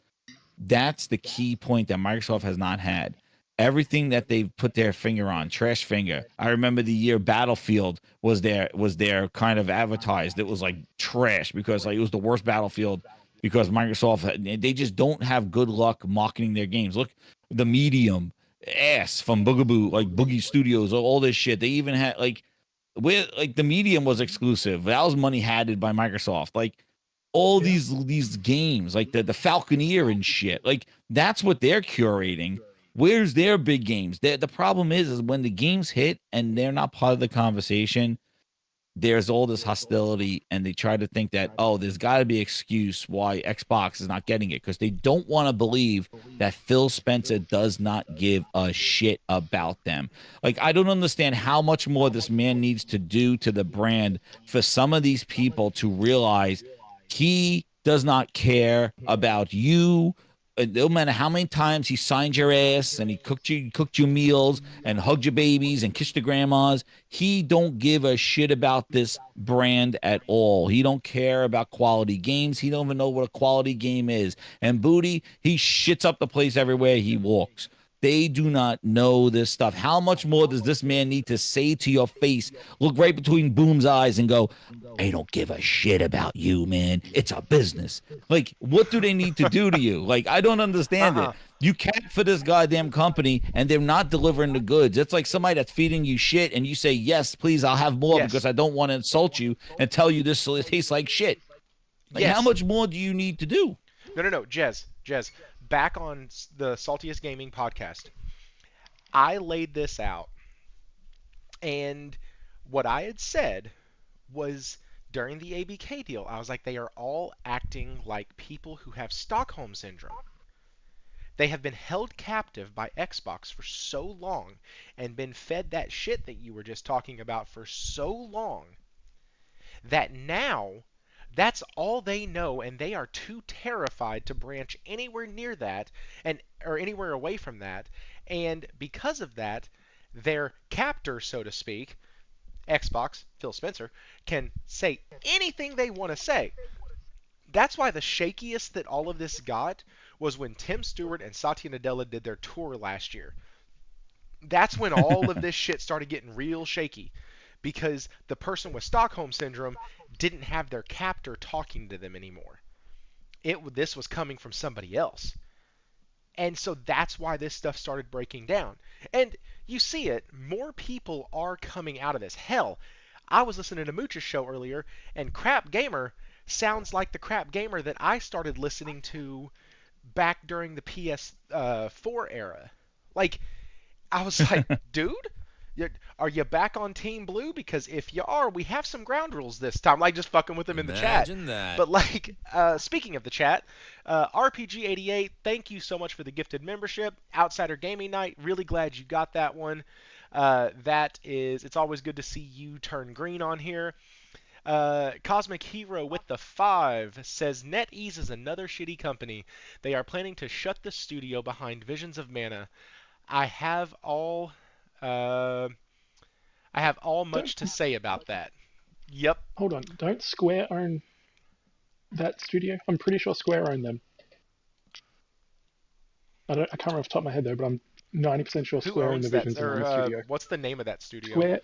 that's the key point that Microsoft has not had. everything that they put their finger on, trash finger. I remember the year Battlefield was their kind of advertised. It was like trash because like it was the worst Battlefield because Microsoft, they just don't have good luck marketing their games. Look, the Medium, ass from Boogaboo, like Boogie Studios, all this shit. They even had like where like the Medium was exclusive. That was money hatted by Microsoft. Like all these games, like the Falconeer and shit. Like that's what they're curating. Where's their big games? The problem is when the games hit and they're not part of the conversation, there's all this hostility, and they try to think that, oh, there's got to be an excuse why Xbox is not getting it because they don't want to believe that Phil Spencer does not give a shit about them. Like, I don't understand how much more this man needs to do to the brand for some of these people to realize he does not care about you. No matter how many times he signed your ass and he cooked you meals and hugged your babies and kissed your grandmas, he don't give a shit about this brand at all. He don't care about quality games. He don't even know what a quality game is. And Booty, he shits up the place everywhere he walks. They do not know this stuff. How much more does this man need to say to your face, look right between Boom's eyes and go, I don't give a shit about you, man. It's a business. Like, what do they need to do to you? Like, I don't understand it. You cap for this goddamn company and they're not delivering the goods. It's like somebody that's feeding you shit and you say, yes, please, I'll have more because I don't want to insult you and tell you this tastes like shit. Like, how much more do you need to do? No, Jez, back on the Saltiest Gaming podcast, I laid this out, and what I had said was during the ABK deal, I was like, they are all acting like people who have Stockholm Syndrome. They have been held captive by Xbox for so long and been fed that shit that you were just talking about for so long that now that's all they know, and they are too terrified to branch anywhere near that or anywhere away from that. And because of that, their captor, so to speak, Xbox, Phil Spencer, can say anything they want to say. That's why the shakiest that all of this got was when Tim Stewart and Satya Nadella did their tour last year. That's when all of this shit started getting real shaky. Because the person with Stockholm Syndrome didn't have their captor talking to them anymore. This was coming from somebody else. And so that's why this stuff started breaking down. And you see it, more people are coming out of this. Hell, I was listening to Mooch's show earlier, and Crap Gamer sounds like the Crap Gamer that I started listening to back during the PS4 era. Like, I was like, dude? Are you back on Team Blue? Because if you are, we have some ground rules this time. Like, just fucking with them in the chat. Imagine that. But, like, speaking of the chat, RPG88, thank you so much for the gifted membership. Outsider Gaming Night, really glad you got that one. It's always good to see you turn green on here. Cosmic Hero with the 5 says NetEase is another shitty company. They are planning to shut the studio behind Visions of Mana. I have all much to say about that. Yep. Hold on. Don't Square own that studio? I'm pretty sure Square own them. I can't remember off the top of my head though, but I'm 90% sure Who Square own owns the that? Visions of Mana studio. What's the name of that studio? Square.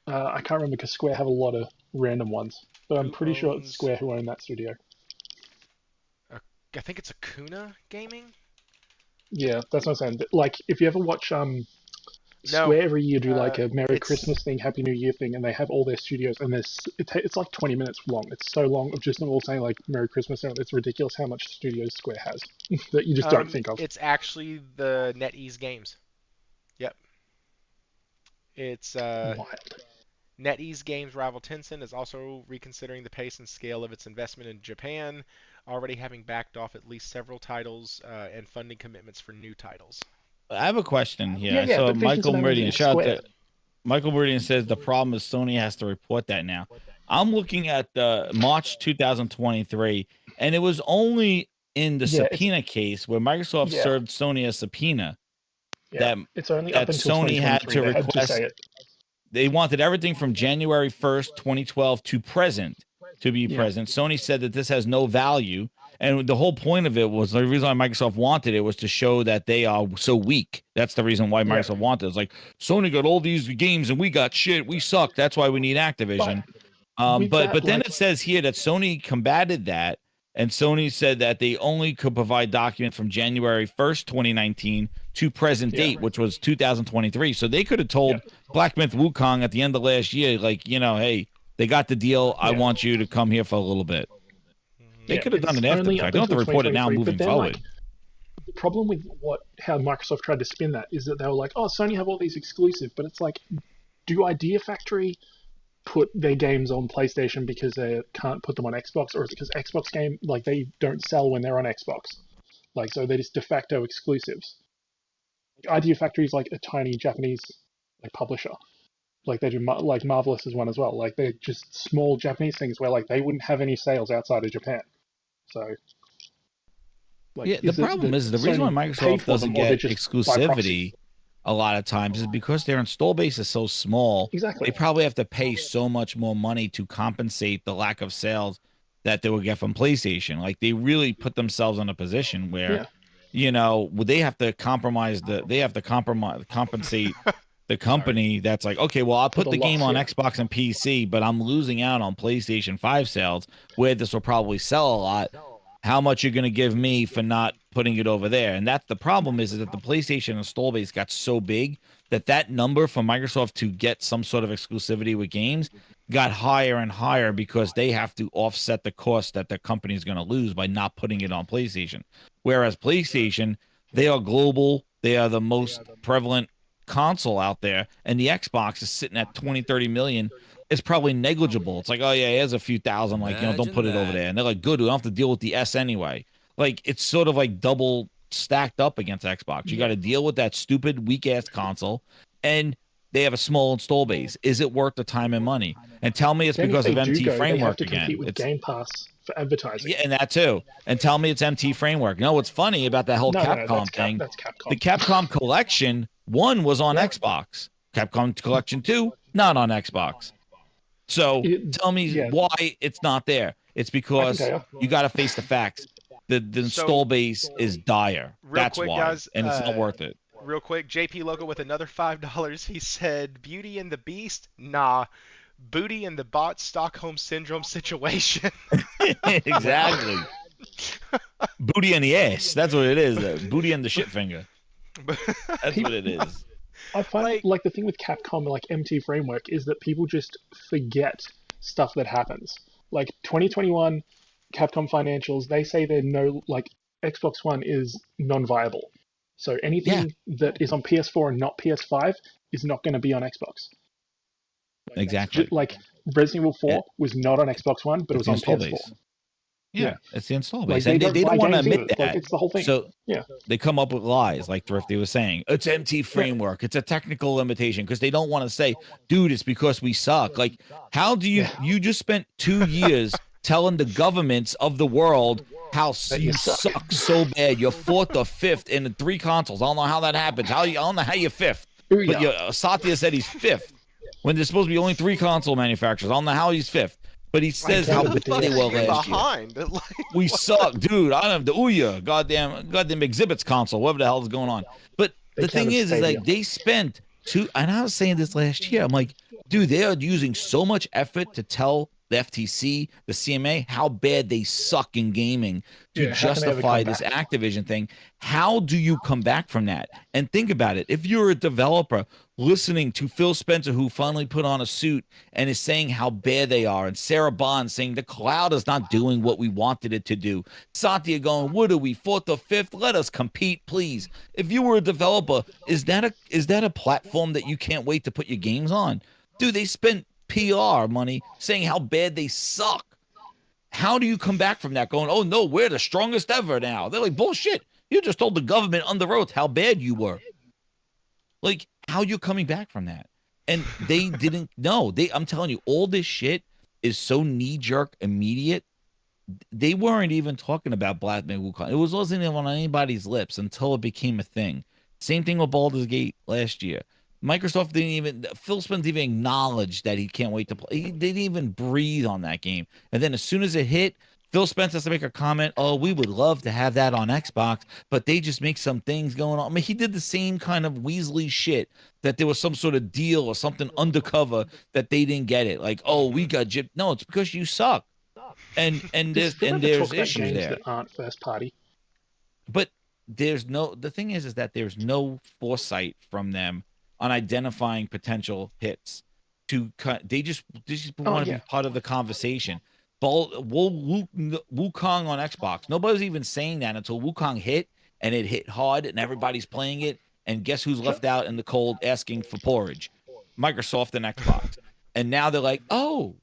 I can't remember because Square have a lot of random ones, but I'm pretty sure it's Square who own that studio. I think it's Akuna Gaming. Yeah, that's what I'm saying. Like, if you ever watch Square every year do like a Merry Christmas thing, Happy New Year thing, and they have all their studios, and it's like 20 minutes long. It's so long of just them all saying like Merry Christmas, and it's ridiculous how much studios Square has that you just don't think of. It's actually the NetEase games. Yep. It's wild. NetEase Games rival Tencent is also reconsidering the pace and scale of its investment in Japan, already having backed off at least several titles and funding commitments for new titles. I have a question here. Yeah, So but Michael Meridian, shout out Square. to Michael Meridian says the problem is Sony has to report that now. I'm looking at March 2023, and it was only in the subpoena case where Microsoft served Sony a subpoena that it's only that up until Sony had to 2023 they had to request. say it. They wanted everything from January 1st, 2012 to present to be present. Sony said that this has no value, And the whole point of it was the reason why Microsoft wanted it was to show that they are so weak. That's the reason why Microsoft wanted it. It's like Sony got all these games and we got shit. We suck. That's why we need Activision. But then it says here that Sony combated that, and Sony said that they only could provide documents from January 1st, 2019 to present date, which was 2023. So they could have told Black Myth Wukong at the end of last year, like, hey, they got the deal. I want you to come here for a little bit. They could have done it after the fact. They don't have to report it now moving forward. The problem with how Microsoft tried to spin that is that they were like, oh, Sony have all these exclusive, but it's like, do Idea Factory put their games on PlayStation because they can't put them on Xbox, or is it because Xbox game, like, they don't sell when they're on Xbox? Like, so they're just de facto exclusives. Idea Factory is like a tiny Japanese publisher. Like, they do, like, Marvelous is one as well. Like, they're just small Japanese things where, like, they wouldn't have any sales outside of Japan. So, like, the problem is the reason why Microsoft doesn't get exclusivity a lot of times is because their install base is so small. Exactly. They probably have to pay so much more money to compensate the lack of sales that they would get from PlayStation. Like, they really put themselves in a position where, they have to compensate the company that's like, okay, well, I'll put the game on Xbox and PC, but I'm losing out on PlayStation 5 sales where this will probably sell a lot. How much you're going to give me for not putting it over there? And that's the problem is that the PlayStation install base got so big that number for Microsoft to get some sort of exclusivity with games got higher and higher because they have to offset the cost that the company is going to lose by not putting it on PlayStation. Whereas PlayStation, they are global. They are the most prevalent console out there, and the Xbox is sitting at 20-30 million. It's probably negligible. It's like, oh yeah, here's a few thousand, like, don't put it over there. And they're like, good, we don't have to deal with the S anyway. Like, it's sort of like double stacked up against Xbox. You got to deal with that stupid weak ass console, and they have a small install base. Is it worth the time and money? And tell me it's because of MT Framework again. It's Game Pass for advertising. Yeah, and that too. And tell me it's MT Framework. You know what's funny about that whole Capcom thing? That's Capcom. The Capcom Collection 1 was on Xbox. Capcom Collection 2, not on Xbox. So tell me why it's not there. It's because you got to face the facts. The install base is dire. That's why, guys, and it's not worth it. Real quick, JP Logo with another $5. He said, "Beauty and the Beast? Nah, Booty and the Bot Stockholm Syndrome situation." Exactly. Booty and the ass. That's what it is. Booty and the shit finger. That's what it is. I find like the thing with Capcom, like MT Framework, is that people just forget stuff that happens. Like 2021 Capcom financials, they say they're Xbox One is non-viable. So anything that is on PS4 and not PS5 is not going to be on Xbox. Exactly. Like Resident Evil 4 was not on Xbox One, but it was on PS4. Base. Yeah, it's the install base. Like, they don't want to admit that. Like, it's the whole thing. So they come up with lies, like Thrifty was saying. It's MT Framework. It's a technical limitation because they don't want to say, dude, it's because we suck. Like, how do you just spent 2 years telling the governments of the world how you suck so bad. You're 4th or 5th in the 3 consoles. I don't know how that happens. I don't know how you're 5th. But Satya said he's 5th when there's supposed to be only 3 console manufacturers. I don't know how he's 5th. But he says how bad they were last year. We suck, dude. I don't have the Ouya, goddamn exhibits console, whatever the hell is going on. But the thing is like they spent and I was saying this last year. I'm like, dude, they are using so much effort to tell the FTC, the CMA, how bad they suck in gaming to justify this Activision thing. How do you come back from that? And think about it. If you're a developer listening to Phil Spencer, who finally put on a suit and is saying how bad they are, and Sarah Bond saying the cloud is not doing what we wanted it to do. Satya going, what are we, 4th or 5th? Let us compete, please. If you were a developer, is that a platform that you can't wait to put your games on? Dude, they spent PR money saying how bad they suck. How do you come back from that going, oh no, we're the strongest ever now? They're like, bullshit. You just told the government under oath how bad you were. Like, how are you coming back from that? And they didn't know. I'm telling you, all this shit is so knee-jerk immediate. They weren't even talking about Black Myth Wukong. It wasn't even on anybody's lips until it became a thing. Same thing with Baldur's Gate last year. Microsoft Phil Spencer didn't even acknowledge that he can't wait to play. They didn't even breathe on that game. And then as soon as it hit, Phil Spencer has to make a comment. Oh, we would love to have that on Xbox, but they just make some things going on. I mean, he did the same kind of Weasley shit that there was some sort of deal or something undercover that they didn't get it. Like, oh, we got gypped. No, it's because you suck. And Just don't there's talk about issues games there. that aren't first party. But the thing is that there's no foresight from them on identifying potential hits. They just want to be part of the conversation. Wukong on Xbox. Nobody's even saying that until Wukong hit, and it hit hard, and everybody's playing it. And guess who's left out in the cold asking for porridge? Microsoft and Xbox. And now they're like, oh,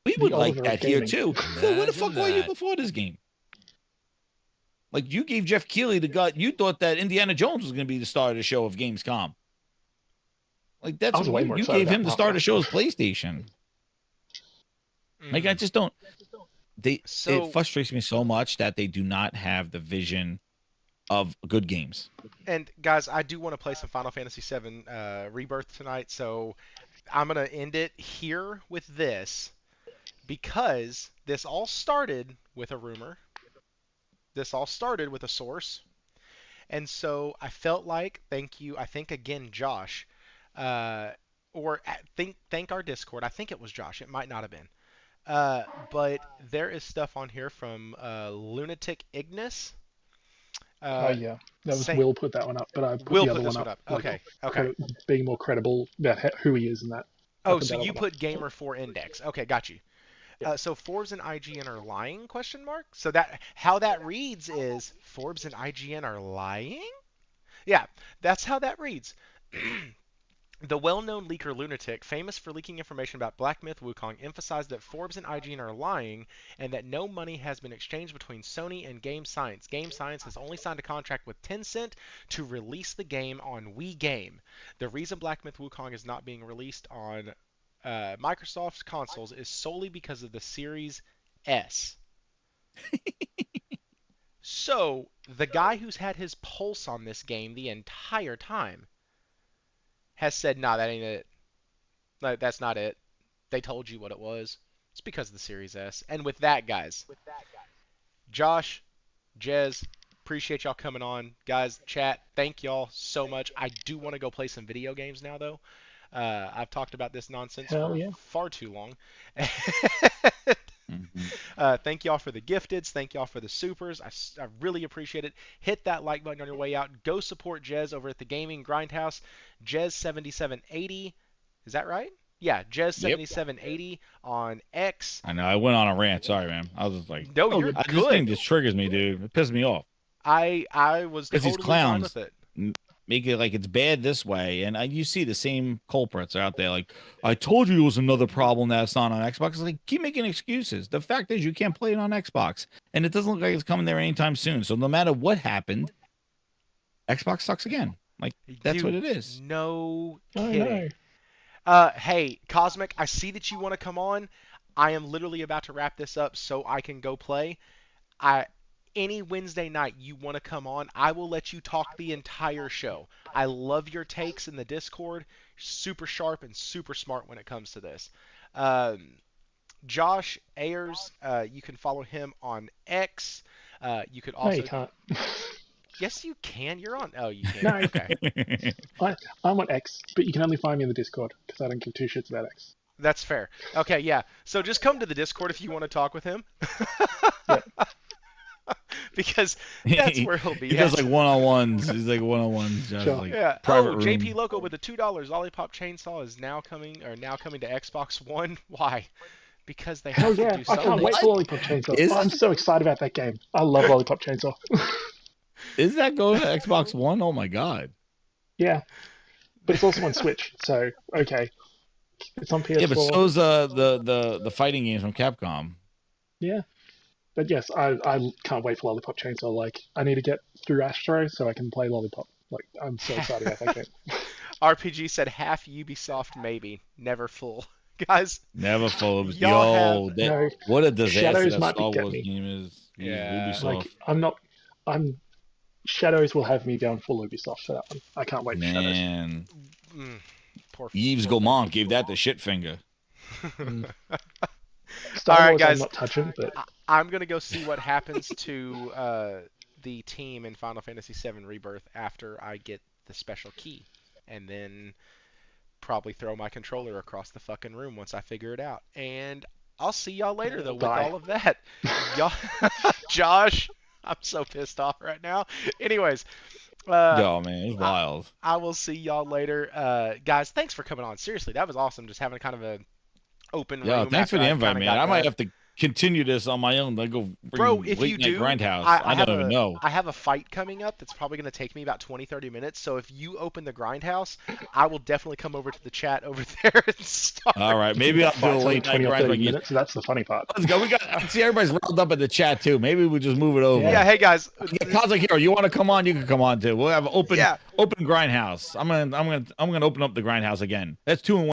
we would like that here too. Phil, where the fuck were you before this game? Like, you gave Jeff Keighley the gut. You thought that Indiana Jones was going to be the star of the show of Gamescom. Like, that's what you gave him the star of the show of PlayStation. Like, I just don't. It frustrates me so much that they do not have the vision of good games. And guys, I do want to play some Final Fantasy VII Rebirth tonight, so I'm gonna end it here with this, because this all started with a rumor. This all started with a source, and so I felt like, thank you, I think again, Josh, thank our Discord. I think it was Josh. It might not have been. But there is stuff on here from Lunatic Ignis. Yeah, that was Will put that one up, but I put Will the other put this one one up. Okay, okay. Being more credible about who he is and that. Oh, so you put Gamer4 Index. Okay, got you. So Forbes and IGN are lying? ? So that how that reads is Forbes and IGN are lying? Yeah, that's how that reads. The well-known leaker Lunatic, famous for leaking information about Black Myth Wukong, emphasized that Forbes and IGN are lying and that no money has been exchanged between Sony and Game Science. Game Science has only signed a contract with Tencent to release the game on Wii Game. The reason Black Myth Wukong is not being released on Microsoft's consoles is solely because of the Series S. So, the guy who's had his pulse on this game the entire time has said, nah, that ain't it. No, that's not it. They told you what it was. It's because of the Series S. And with that, guys, Josh, Jez, appreciate y'all coming on. Guys, chat, thank y'all so much. I do want to go play some video games now, though. I've talked about this nonsense for far too long. Thank y'all for the gifteds. Thank y'all for the supers. I really appreciate it. Hit that like button on your way out. Go support Jez over at the Gaming Grindhouse. Jez7780. Is that right? Yeah, Jez7780 on X. I know. I went on a rant. Sorry, man. I was just like, no, you're good. This thing just triggers me, dude. It pisses me off. I was totally these clowns fine with it. Make it like it's bad this way, and you see the same culprits out there. Like, I told you it was another problem that's not on Xbox. It's like, keep making excuses. The fact is, you can't play it on Xbox, and it doesn't look like it's coming there anytime soon. So no matter what happened, Xbox sucks again. Like, that's what it is. No kidding. Hey, Cosmic, I see that you want to come on. I am literally about to wrap this up so I can go play. Any Wednesday night you want to come on, I will let you talk the entire show. I love your takes in the Discord. Super sharp and super smart when it comes to this. Josh Ayers, you can follow him on X. You could also... No, you can't. Yes, you can. You're on... Oh, you can. No. Okay. I'm on X, but you can only find me in the Discord because I don't give two shits about X. That's fair. Okay, yeah. So just come to the Discord if you want to talk with him. Yeah. Because that's where he'll be. He does like one-on-ones. He's like one-on-ones. Sure. Like yeah. private JP room. Loco with the $2 Lollipop Chainsaw is now coming to Xbox One. Why? Because they have to do I something. can't wait for Lollipop Chainsaw. I'm so excited about that game. I love Lollipop Chainsaw. Is that going to Xbox One? Oh my god. Yeah, but it's also on Switch. So okay, it's on PS4. Yeah, but so's the fighting games from Capcom. Yeah. But yes, I can't wait for Lollipop Chainsaw. Like, I need to get through Astro so I can play Lollipop. Like, I'm so excited about that game. RPG said half Ubisoft, maybe. Never full. Guys. Never full. Y'all no, what a disaster Shadows that might Star get Wars me. game is. Yeah. Ubisoft. Like, Shadows will have me down full Ubisoft for that one. I can't wait for Shadows. Man. Poor Yves Gaumont gave that the shit finger. Star right, Wars I'm guys. not touching, but I'm gonna go see what happens to the team in Final Fantasy VII Rebirth after I get the special key, and then probably throw my controller across the fucking room once I figure it out. And I'll see y'all later though with Die. all of that. Y'all, Josh, I'm so pissed off right now. Anyways, Oh man, it's wild. I will see y'all later. Guys, thanks for coming on. Seriously, that was awesome. Just having kind of a open room. Yeah, thanks for the after I invite, kinda man. got I might done. have to continue this on my own. I go Bro, bring if late you night do, grindhouse. I I have don't even know. I have a fight coming up that's probably going to take me about 20, 30 minutes. So if you open the grindhouse, I will definitely come over to the chat over there and start. All right, maybe I'll do a fights late like night 20 or grind. 30 minutes. So that's the funny part. Let's go. I can see everybody's riled up in the chat too. Maybe we just move it over. Yeah, hey guys. Cosmic Hero, you want to come on? You can come on too. We'll have open Yeah. grindhouse. I'm gonna open up the grindhouse again. That's 2 in 1.